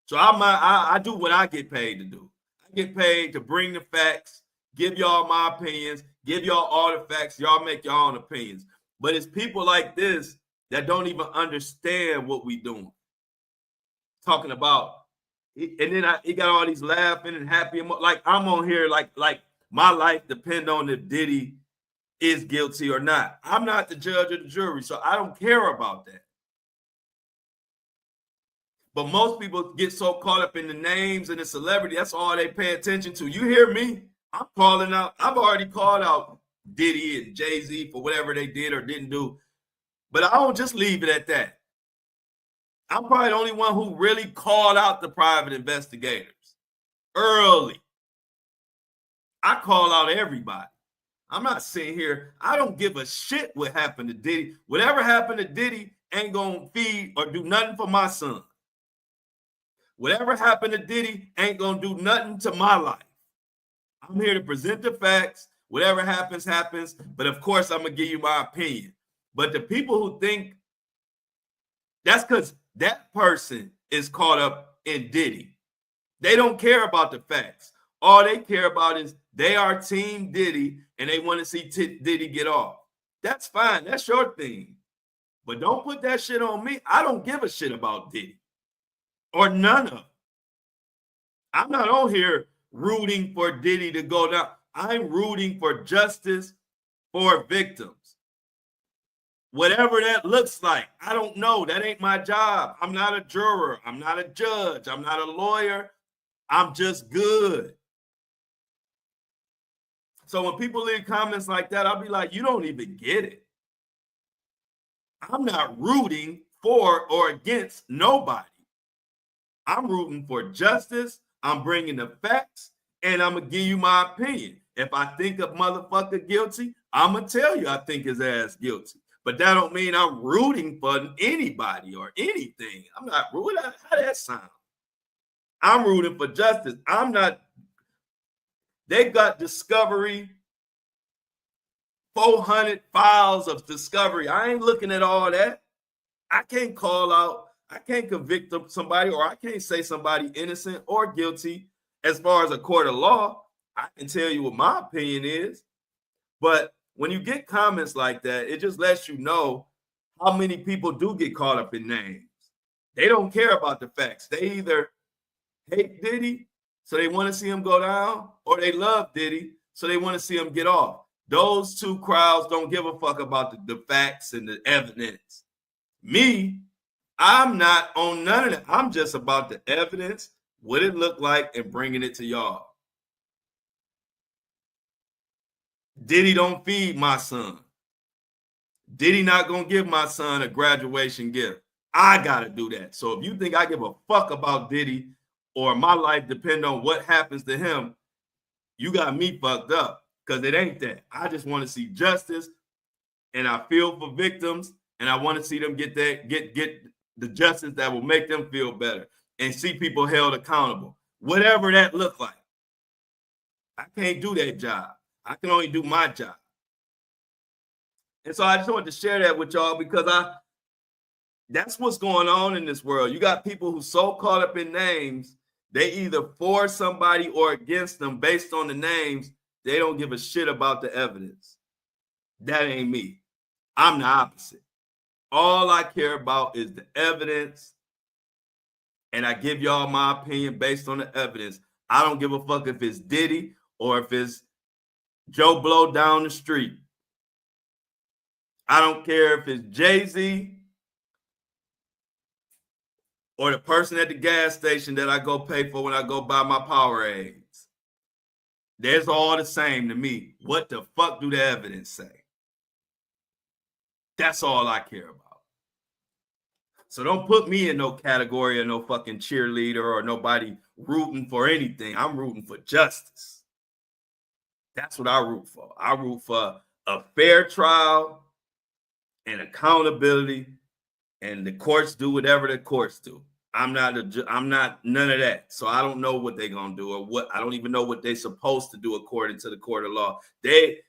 So I do what I get paid to do. I get paid to bring the facts, give y'all my opinions, give y'all all the facts. Y'all make your own opinions. But it's people like this that don't even understand what we doing. Talking about, and then he got all these laughing and happy. Like I'm on here like my life depend on if Diddy is guilty or not. I'm not the judge or the jury, so I don't care about that. But most people get so caught up in the names and the celebrity. That's all they pay attention to. You hear me? I'm calling out. I've already called out Diddy and Jay-Z for whatever they did or didn't do. But I don't just leave it at that. I'm probably the only one who really called out the private investigators early. I call out everybody. I'm not sitting here. I don't give a shit what happened to Diddy. Whatever happened to Diddy ain't going to feed or do nothing for my son. Whatever happened to Diddy ain't going to do nothing to my life. I'm here to present the facts. Whatever happens, happens. But of course, I'm going to give you my opinion. But the people who think that's because that person is caught up in Diddy. They don't care about the facts. All they care about is they are Team Diddy and they want to see Diddy get off. That's fine. That's your thing. But don't put that shit on me. I don't give a shit about Diddy or none of it. I'm not on here rooting for Diddy to go down. I'm rooting for justice for victims. Whatever that looks like, I don't know. That ain't my job. I'm not a juror. I'm not a judge. I'm not a lawyer. I'm just good. So when people leave comments like that, I'll be like, you don't even get it. I'm not rooting for or against nobody. I'm rooting for justice. I'm bringing the facts, and I'm going to give you my opinion. If I think a motherfucker guilty, I'm going to tell you I think his ass guilty. But that don't mean I'm rooting for anybody or anything. I'm not rooting. How that sound? I'm rooting for justice. I'm not. They got discovery, 400 files of discovery. I ain't looking at all that. I can't call out. I can't convict somebody, or I can't say somebody innocent or guilty. As far as a court of law, I can tell you what my opinion is. But when you get comments like that, it just lets you know how many people do get caught up in names. They don't care about the facts. They either hate Diddy, so they want to see him go down, or they love Diddy, so they want to see him get off. Those two crowds don't give a fuck about the facts and the evidence. Me, I'm not on none of that. I'm just about the evidence, what it looked like, and bringing it to y'all. Diddy don't feed my son. Diddy not going to give my son a graduation gift. I got to do that. So if you think I give a fuck about Diddy or my life depend on what happens to him, you got me fucked up, because it ain't that. I just want to see justice, and I feel for victims, and I want to see them get the justice that will make them feel better and see people held accountable, whatever that look like. I can't do that job. I can only do my job. And so I just wanted to share that with y'all, because that's what's going on in this world. You got people who so caught up in names, they either for somebody or against them based on the names. They don't give a shit about the evidence. That ain't me. I'm the opposite. All I care about is the evidence, and I give y'all my opinion based on the evidence. I don't give a fuck if it's Diddy or if it's Joe Blow down the street. I don't care if it's Jay-Z or the person at the gas station that I go pay for when I go buy my Powerades. There's all the same to me. What the fuck do the evidence say? That's all I care about. So don't put me in no category of no fucking cheerleader or nobody rooting for anything. I'm rooting for justice. That's what I root for. I root for a fair trial and accountability, and the courts do whatever the courts do. I'm not none of that. So I don't know what they're gonna do, or what. I don't even know what they're supposed to do according to the court of law. They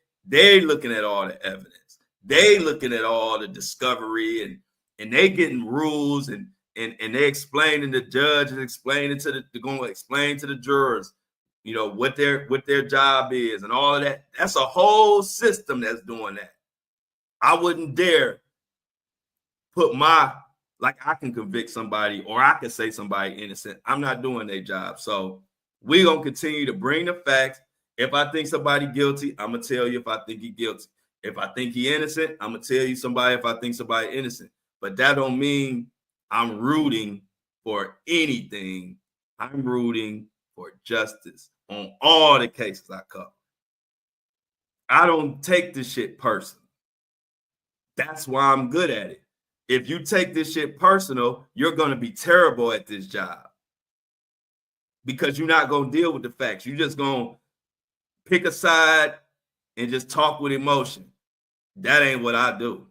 looking at all the evidence. They looking at all the discovery, and they getting rules, and they explaining, the judge is explaining they're going to explain to the jurors, you know, what their job is and all of that. That's a whole system that's doing that. I wouldn't dare put like I can convict somebody or I can say somebody innocent. I'm not doing their job. So we're going to continue to bring the facts. If I think somebody guilty, I'm going to tell you if I think he guilty. If I think he innocent, I'm going to tell you somebody if I think somebody innocent. But that don't mean I'm rooting for anything. I'm rooting for justice on all the cases I cover. I don't take this shit personal. That's why I'm good at it. If you take this shit personal, you're going to be terrible at this job because you're not going to deal with the facts. You're just going to pick a side and just talk with emotion. That ain't what I do.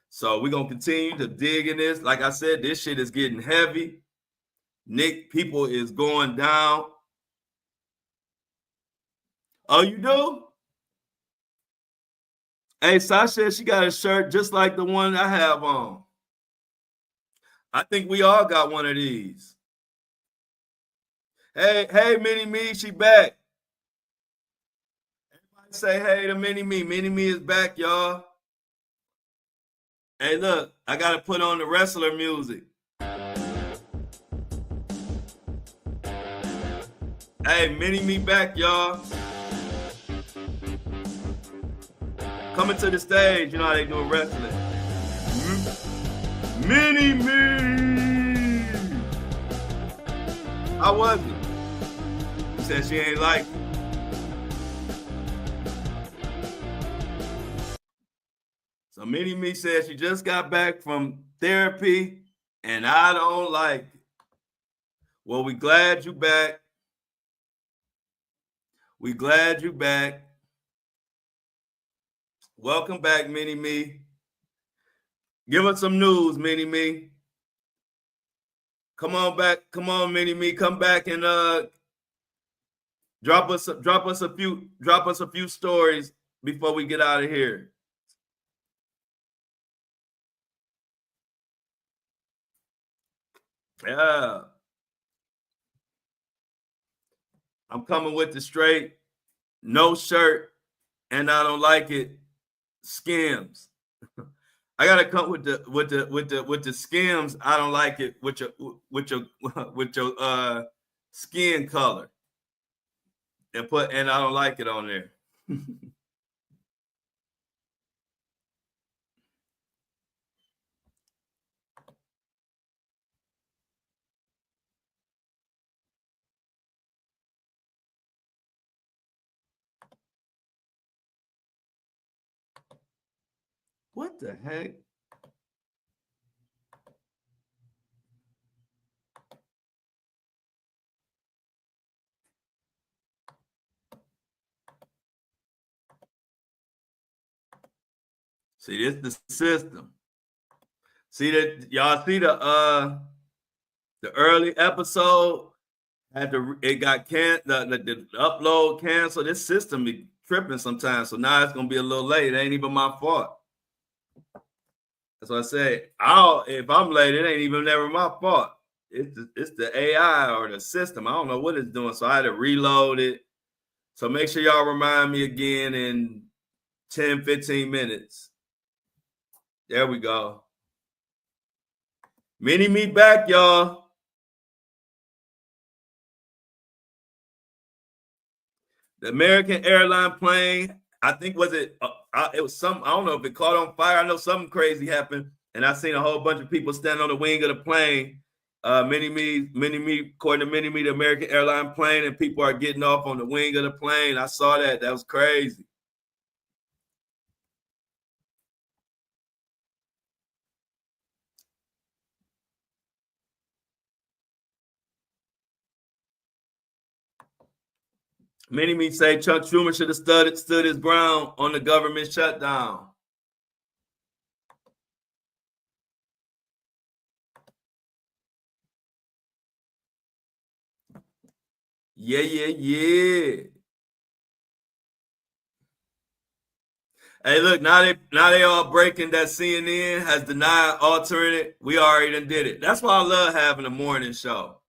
So we're going to continue to dig in this. Like I said, this shit is getting heavy. Nick, people is going down. Oh, you do? Hey, Sasha, she got a shirt just like the one I have on. I think we all got one of these. Hey, Mini Me, she back. Everybody say hey to Mini Me. Mini Me is back, y'all. Hey, look, I got to put on the wrestler music. Hey, Mini Me back, y'all. Coming to the stage, you know how they do wrestling. Mini Me. How was it? She said she ain't like it. So Mini Me said she just got back from therapy and I don't like it. Well, we glad you back. We glad you back. Welcome back, Mini Me. Give us some news, Mini Me. Come on back. Come on, Mini Me. Come back and drop us a few stories before we get out of here. Yeah. I'm coming with the straight, no shirt, and I don't like it. Skims. I gotta come with the skims. I don't like it with your skin color. And I don't like it on there. What the heck? See, this the system. See that y'all see the early episode it got the upload canceled. This system be tripping sometimes, so now it's gonna be a little late. It ain't even my fault. That's what I say. If I'm late, it ain't even never my fault. It's the AI or the system. I don't know what it's doing, so I had to reload it. So make sure y'all remind me again in 10, 15 minutes. There we go. Mini Me back, y'all. The American airline plane, I think it was some, I don't know if it caught on fire. I know something crazy happened. And I seen a whole bunch of people standing on the wing of the plane. Mini Me, according to Mini Me, the American airline plane, and people are getting off on the wing of the plane. I saw that. That was crazy. Many me say Chuck Schumer should have stood his ground on the government shutdown. Yeah. Hey, look, now they all breaking that CNN has denied altering it. We already done did it. That's why I love having a morning show.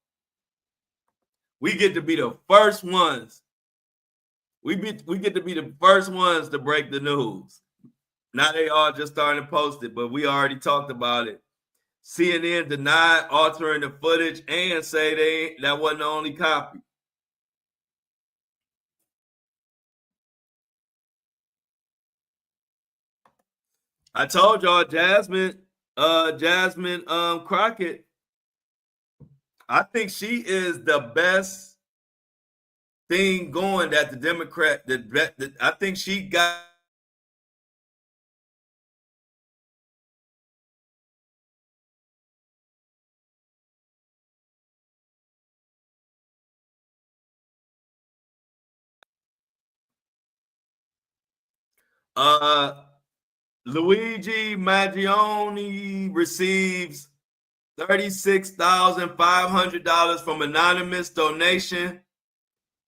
We get to be the first ones. We get to be the first ones to break the news. Now they all just starting to post it, but we already talked about it. CNN denied altering the footage and say that wasn't the only copy. I told y'all Jasmine Crockett, I think she is the best thing going that the Democrat, that I think she got. Uh, Luigi Maggioni receives $36,500 from anonymous donation,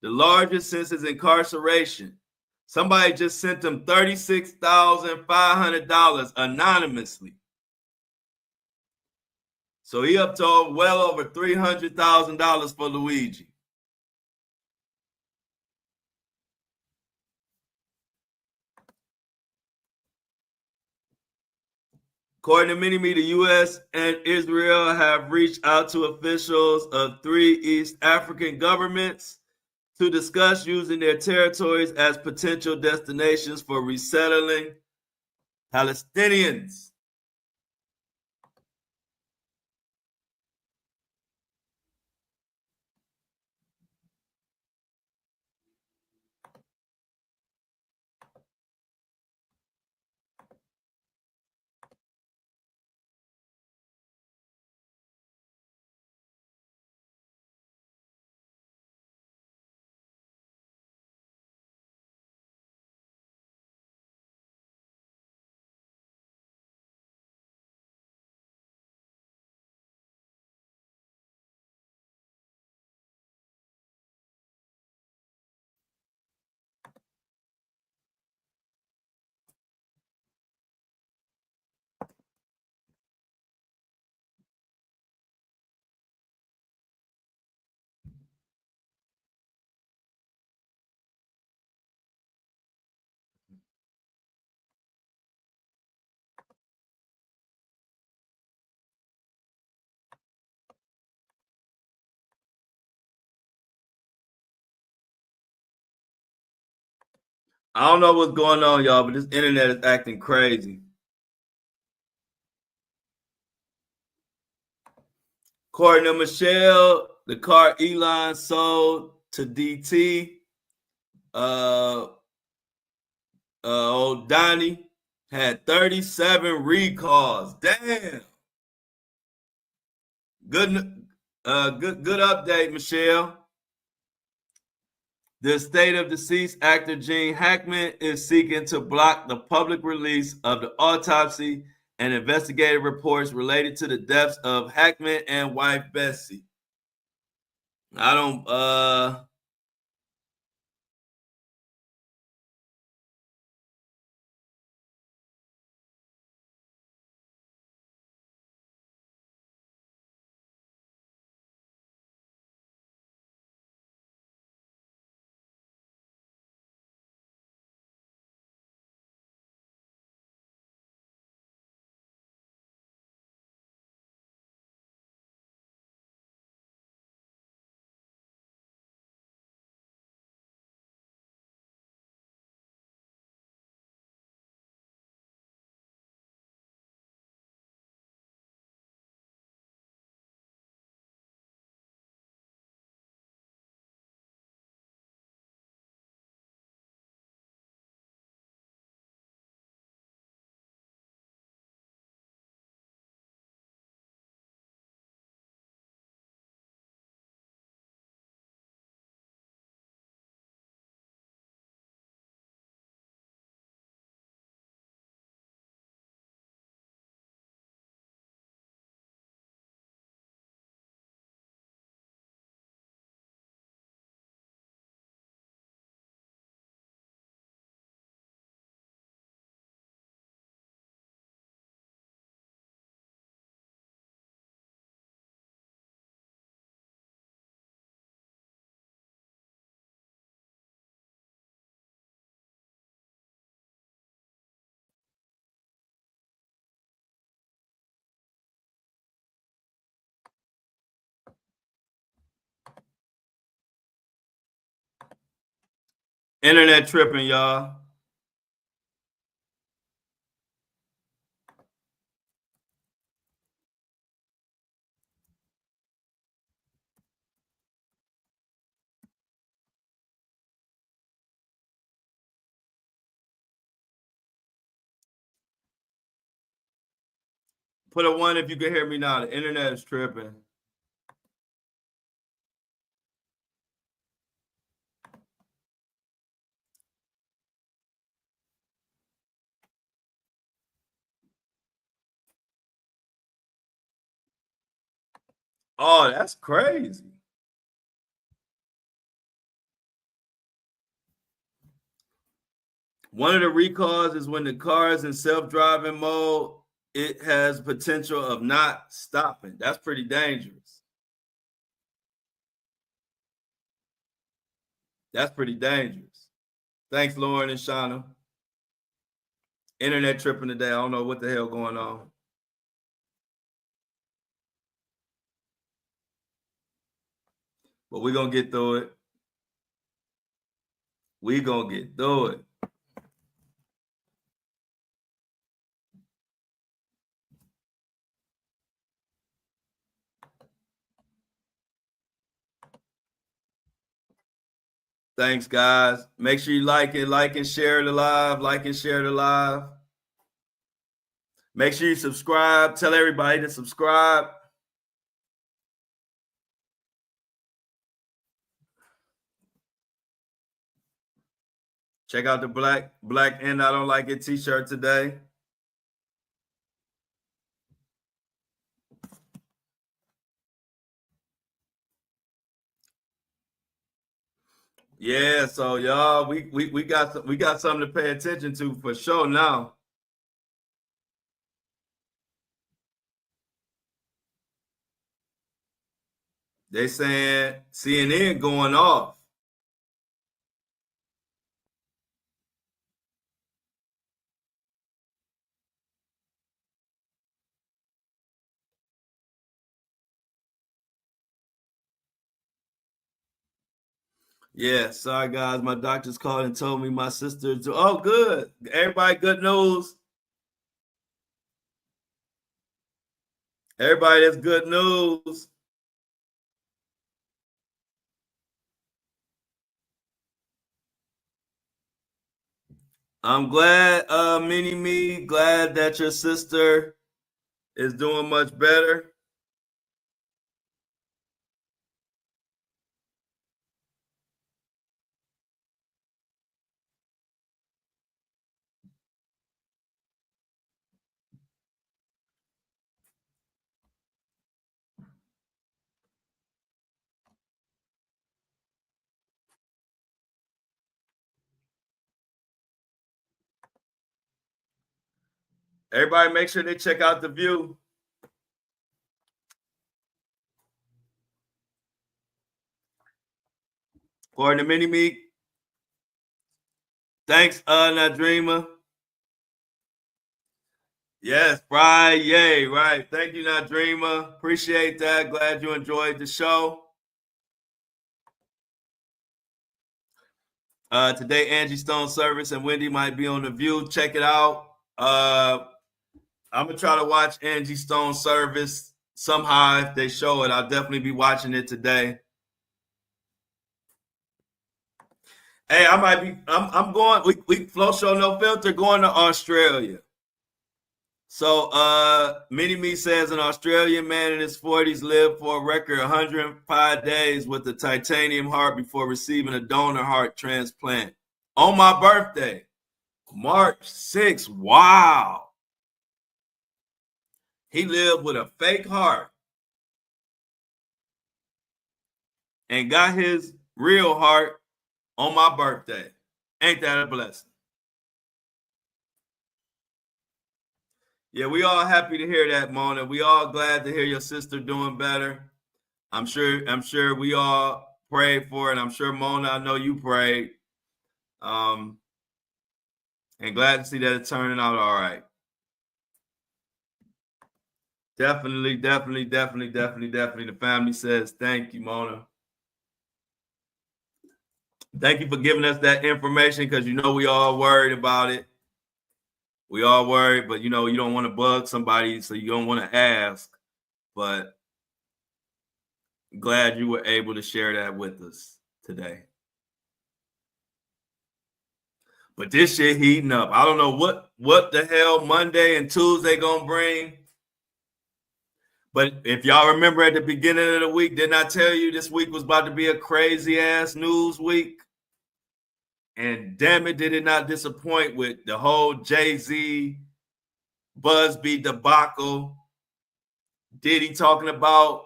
the largest since his incarceration. Somebody just sent him $36,500 anonymously. So he up to well over $300,000 for Luigi. According to Mini-Me, the U.S. and Israel have reached out to officials of 3 East African governments to discuss using their territories as potential destinations for resettling Palestinians. I don't know what's going on, y'all, but this internet is acting crazy. According to Michelle, the car Elon sold to DT, uh, old Donnie, had 37 recalls. Damn. Good, good update, Michelle. The estate of deceased actor Gene Hackman is seeking to block the public release of the autopsy and investigative reports related to the deaths of Hackman and wife Bessie. I don't internet tripping, y'all. Put a 1 if you can hear me now. The internet is tripping. Oh, that's crazy. One of the recalls is when the car is in self-driving mode, it has potential of not stopping. That's pretty dangerous. That's pretty dangerous. Thanks, Lauren and Shauna. Internet tripping today. I don't know what the hell going on. But we're going to get through it. We're going to get through it. Thanks, guys. Make sure you like and share the live, like and share the live. Make sure you subscribe. Tell everybody to subscribe. Check out the black and I don't like it t-shirt today. Yeah, so y'all, we got something to pay attention to for sure now. They saying CNN going off. Yeah, sorry guys, my doctor's called and told me my sister's. Oh, good. Everybody, good news. Everybody, that's good news. I'm glad, Mini Me, glad that your sister is doing much better. Everybody, make sure they check out The View. For the Mini Me. Thanks, Nadrima. Yes, Friday, right. Thank you, Nadrima. Appreciate that. Glad you enjoyed the show. Today, Angie Stone Service and Wendy might be on The View. Check it out. I'm going to try to watch Angie Stone Service somehow. If they show it, I'll definitely be watching it today. Hey, I'm going, we Flo Show No Filter going to Australia. So Mini Me says an Australian man in his 40s lived for a record 105 days with a titanium heart before receiving a donor heart transplant. On my birthday, March 6th. Wow. He lived with a fake heart and got his real heart on my birthday. Ain't that a blessing? Yeah, we all happy to hear that, Mona. We all glad to hear your sister doing better. I'm sure we all prayed for it. I'm sure, Mona, I know you prayed. And glad to see that it's turning out all right. Definitely. The family says thank you, Mona. Thank you for giving us that information because we all worried about it. We all worried, but you don't want to bug somebody, so you don't want to ask. But glad you were able to share that with us today. But this shit heating up. I don't know what the hell Monday and Tuesday gonna bring. But if y'all remember at the beginning of the week, didn't I tell you this week was about to be a crazy ass news week? And damn it, did it not disappoint with the whole Jay-Z Busby debacle. Diddy talking about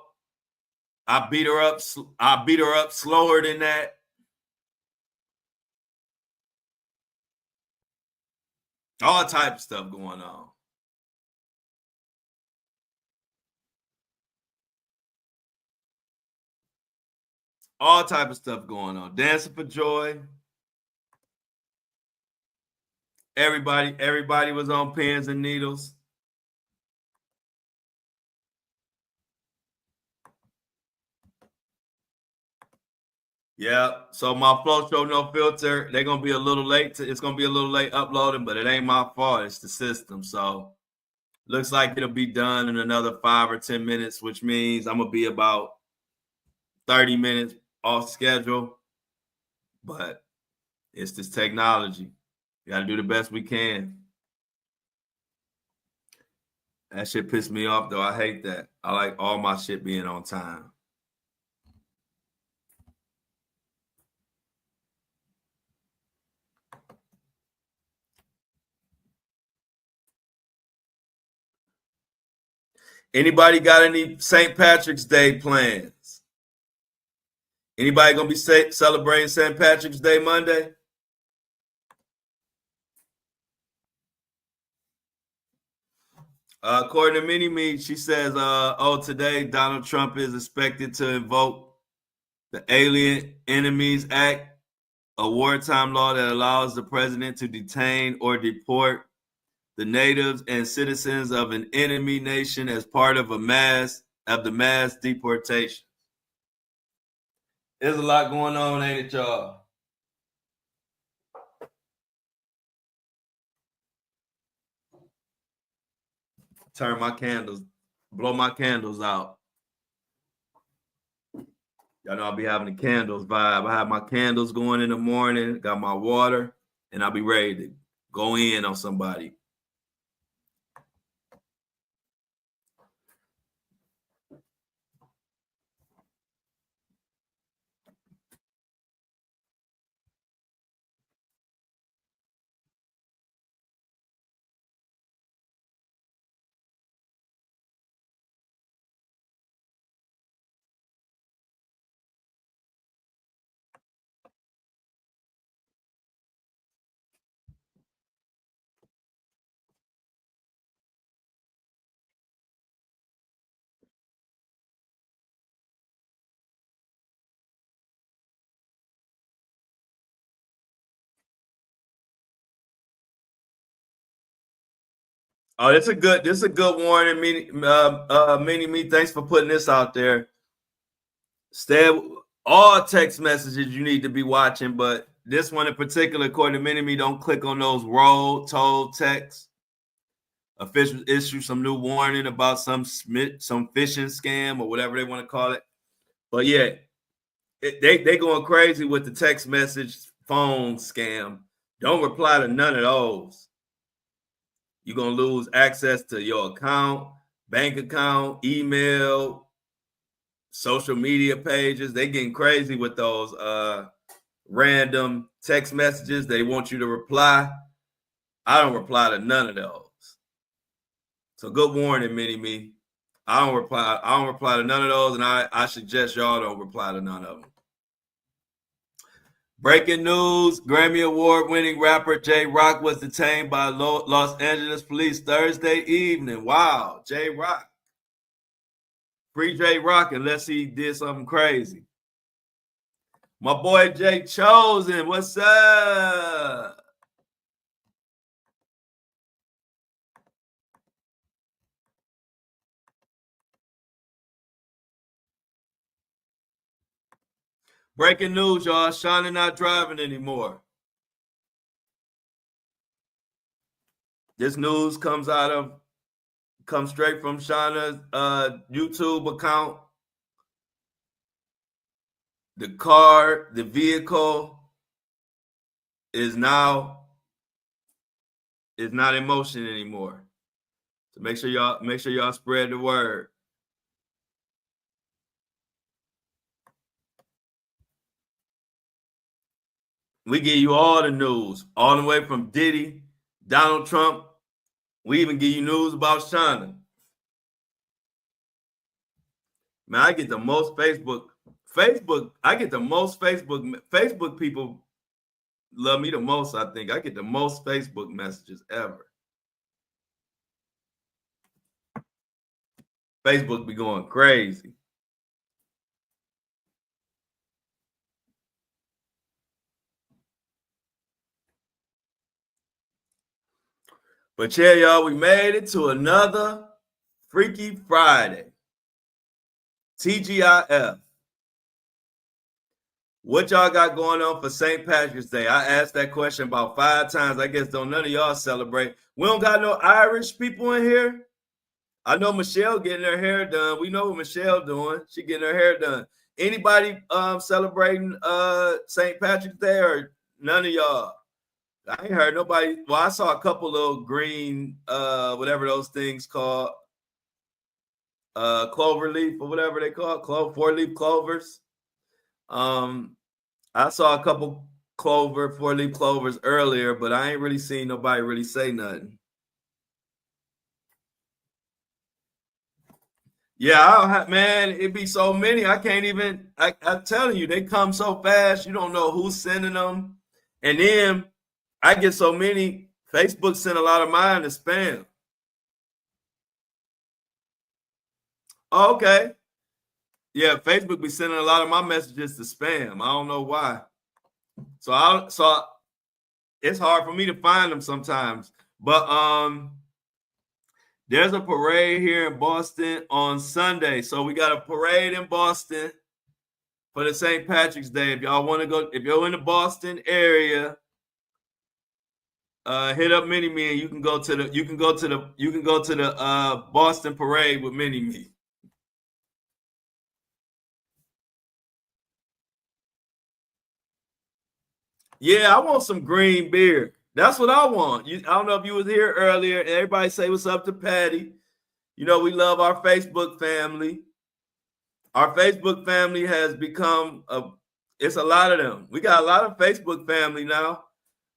I beat her up slower than that. All type of stuff going on. All type of stuff going on. Dancing for Joy. Everybody was on pins and needles. Yeah. So my Flo Show No Filter, they're gonna be a little late. It's gonna be a little late uploading, but it ain't my fault. It's the system. So looks like it'll be done in another 5 or 10 minutes, which means I'm gonna be about 30 minutes off schedule. But it's this technology. We gotta do the best we can. That shit pissed me off though. I hate that. I like all my shit being on time. Anybody got any St. Patrick's Day plans? Anybody gonna be celebrating St. Patrick's Day Monday? According to Mini Me, she says, today Donald Trump is expected to invoke the Alien Enemies Act, a wartime law that allows the president to detain or deport the natives and citizens of an enemy nation as part of the mass deportation. There's a lot going on, ain't it, y'all? Blow my candles out. Y'all know I'll be having the candles vibe. I have my candles going in the morning, got my water, and I'll be ready to go in on somebody. Oh, this is a good warning, Mini Me. Thanks for putting this out there. Stay all text messages you need to be watching, but this one in particular, according to Mini Me, don't click on those told texts. Officials issue some new warning about some phishing scam or whatever they want to call it. But yeah, they going crazy with the text message phone scam. Don't reply to none of those. You're going to lose access to your account, bank account, email, social media pages. They getting crazy with those random text messages. They want you to reply. I don't reply to none of those. So good warning, Mini Me. I don't reply to none of those, and I suggest y'all don't reply to none of them. Breaking news, Grammy Award-winning rapper J Rock was detained by Los Angeles police Thursday evening. Wow, J Rock. Free J Rock unless he did something crazy. My boy Jay Chosen, what's up? Breaking news, y'all. Shauna not driving anymore. This news comes straight from Shauna's YouTube account. The vehicle is not in motion anymore. So make sure y'all spread the word. We give you all the news, all the way from Diddy, Donald Trump. We even give you news about China. Man, I get the most Facebook. I get the most Facebook people love me the most, I think. I get the most Facebook messages ever. Facebook be going crazy. But yeah, y'all, we made it to another Freaky Friday. TGIF. What y'all got going on for St. Patrick's Day? I asked that question about 5 times. I guess don't none of y'all celebrate. We don't got no Irish people in here. I know Michelle getting her hair done. We know what Michelle doing. She getting her hair done. Anybody celebrating St. Patrick's Day or none of y'all? I ain't heard nobody. Well, I saw a couple little green, whatever those things called, clover leaf or whatever they call it, 4-leaf clovers. I saw a couple 4-leaf clovers earlier, but I ain't really seen nobody really say nothing. Yeah, man, it'd be so many. I can't even. I'm telling you, they come so fast. You don't know who's sending them, and then I get so many. Facebook sent a lot of mine to spam. Oh, okay. Yeah, Facebook be sending a lot of my messages to spam. I don't know why. So it's hard for me to find them sometimes. But there's a parade here in Boston on Sunday. So we got a parade in Boston for the St. Patrick's Day. If y'all want to go, if you're in the Boston area, hit up Mini Me and you can go to the Boston parade with Mini Me. Yeah, I want some green beer. That's what I want. I don't know if you was here earlier. Everybody say what's up to Patty. You know, we love our Facebook family. Our Facebook family has become it's a lot of them. We got a lot of Facebook family now.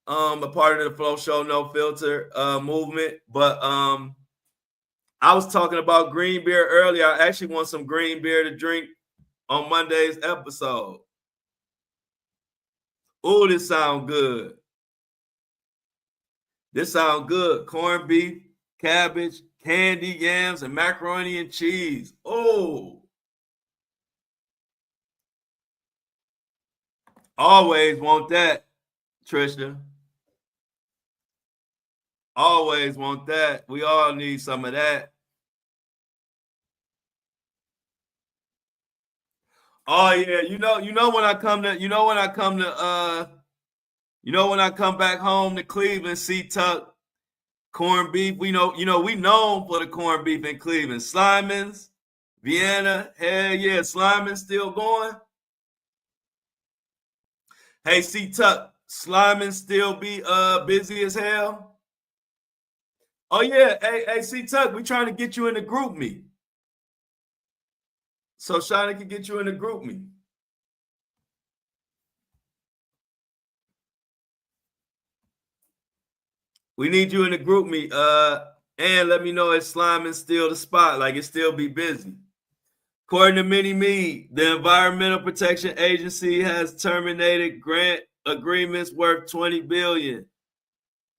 A part of the Flo Show No Filter movement. But I was talking about green beer earlier. I actually want some green beer to drink on Monday's episode. Oh, this sounds good. This sounds good. Corned beef, cabbage, candy yams, and macaroni and cheese. Oh. Always want that, Trisha. Always want that. We all need some of that. Oh yeah, you know when I come back home to Cleveland, see Tuck, corned beef. We known for the corned beef in Cleveland. Slimans, Vienna, hell yeah, Slimans still going. Hey, see Tuck, Slimans still be busy as hell. Oh yeah, hey, see Tuck, we trying to get you in the group me. So Shauna can get you in the group me. We need you in the group me. And let me know if Sliming still the spot, like it still be busy. According to Mini Me, the Environmental Protection Agency has terminated grant agreements worth $20 billion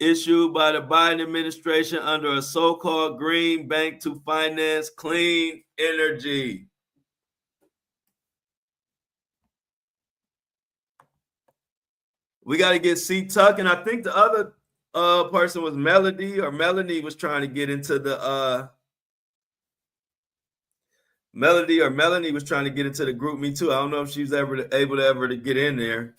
issued by the Biden administration under a so-called green bank to finance clean energy. We got to get C Tuck, and I think the other person was Melody, or Melanie was trying to get into the Melanie was trying to get into the group me too. I don't know if she's able to get in there.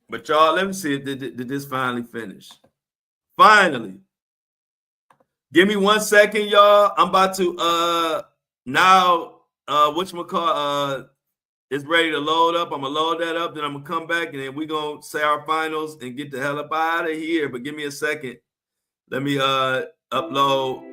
But y'all, let me see if did this finally finish. Finally. Give me 1 second, y'all. I'm about to now whatchamacallit it's ready to load up. I'm gonna load that up, then I'm gonna come back and then we're gonna say our finals and get the hell up out of here. But give me a second. Let me upload.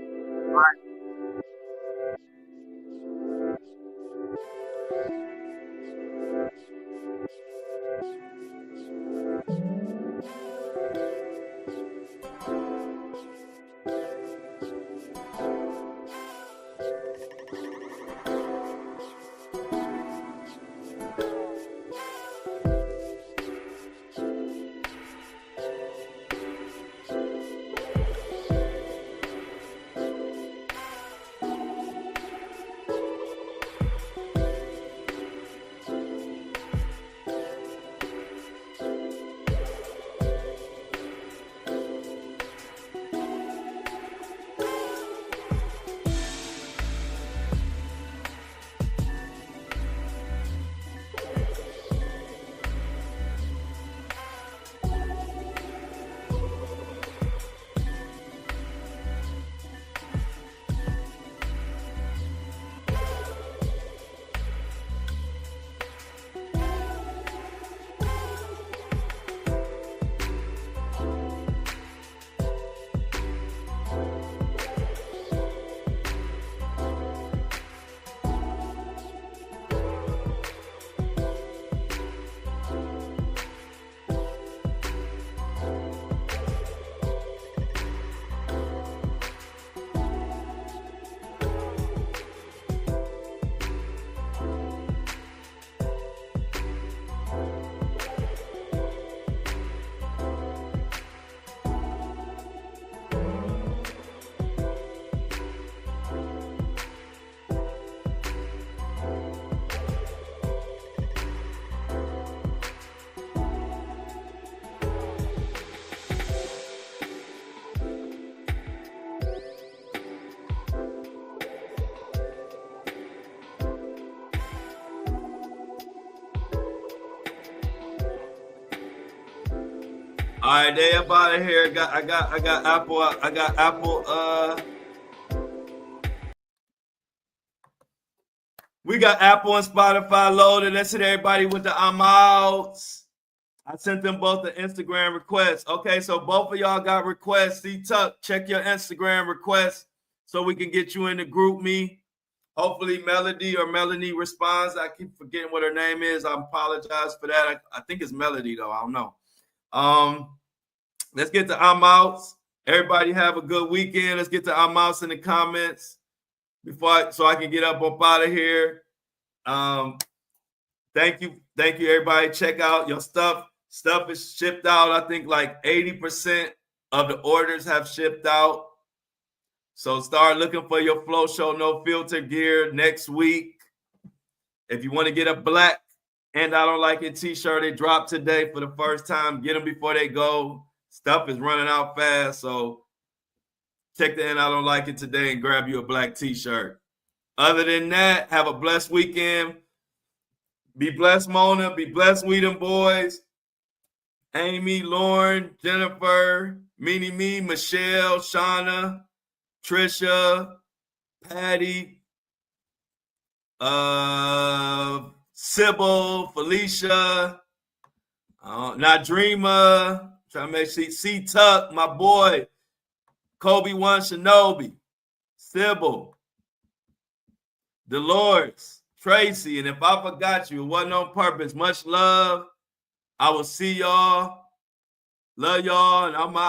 All right, they up out of here. I got Apple. We got Apple and Spotify loaded. Let's hit everybody with the I'm outs. I sent them both the Instagram requests. Okay, so both of y'all got requests. C-Tuck, check your Instagram requests so we can get you in the group me. Hopefully Melody or Melanie responds. I keep forgetting what her name is. I apologize for that. I think it's Melody though. I don't know. Let's get to I'm outs. Everybody have a good weekend. Let's get to I'm outs in the comments so I can get up out of here. Thank you, everybody. Check out your stuff. Stuff is shipped out. I think like 80% of the orders have shipped out. So start looking for your Flo Show No Filter gear next week. If you want to get a black and I don't like it t-shirt, it dropped today for the first time. Get them before they go. Stuff is running out fast. So check the and I don't like it today and grab you a black t-shirt. Other than that, have a blessed weekend. Be blessed, Mona. Be blessed, Weedham boys. Amy, Lauren, Jennifer, Meanie Me, Michelle, Shauna, Trisha, Patty, Sybil, Felicia, Nadrima, trying to make C-Tuck, my boy, Kobe One Shinobi, Sybil, Dolores, Tracy, and if I forgot you, it wasn't on purpose. Much love. I will see y'all. Love y'all, and I'm out.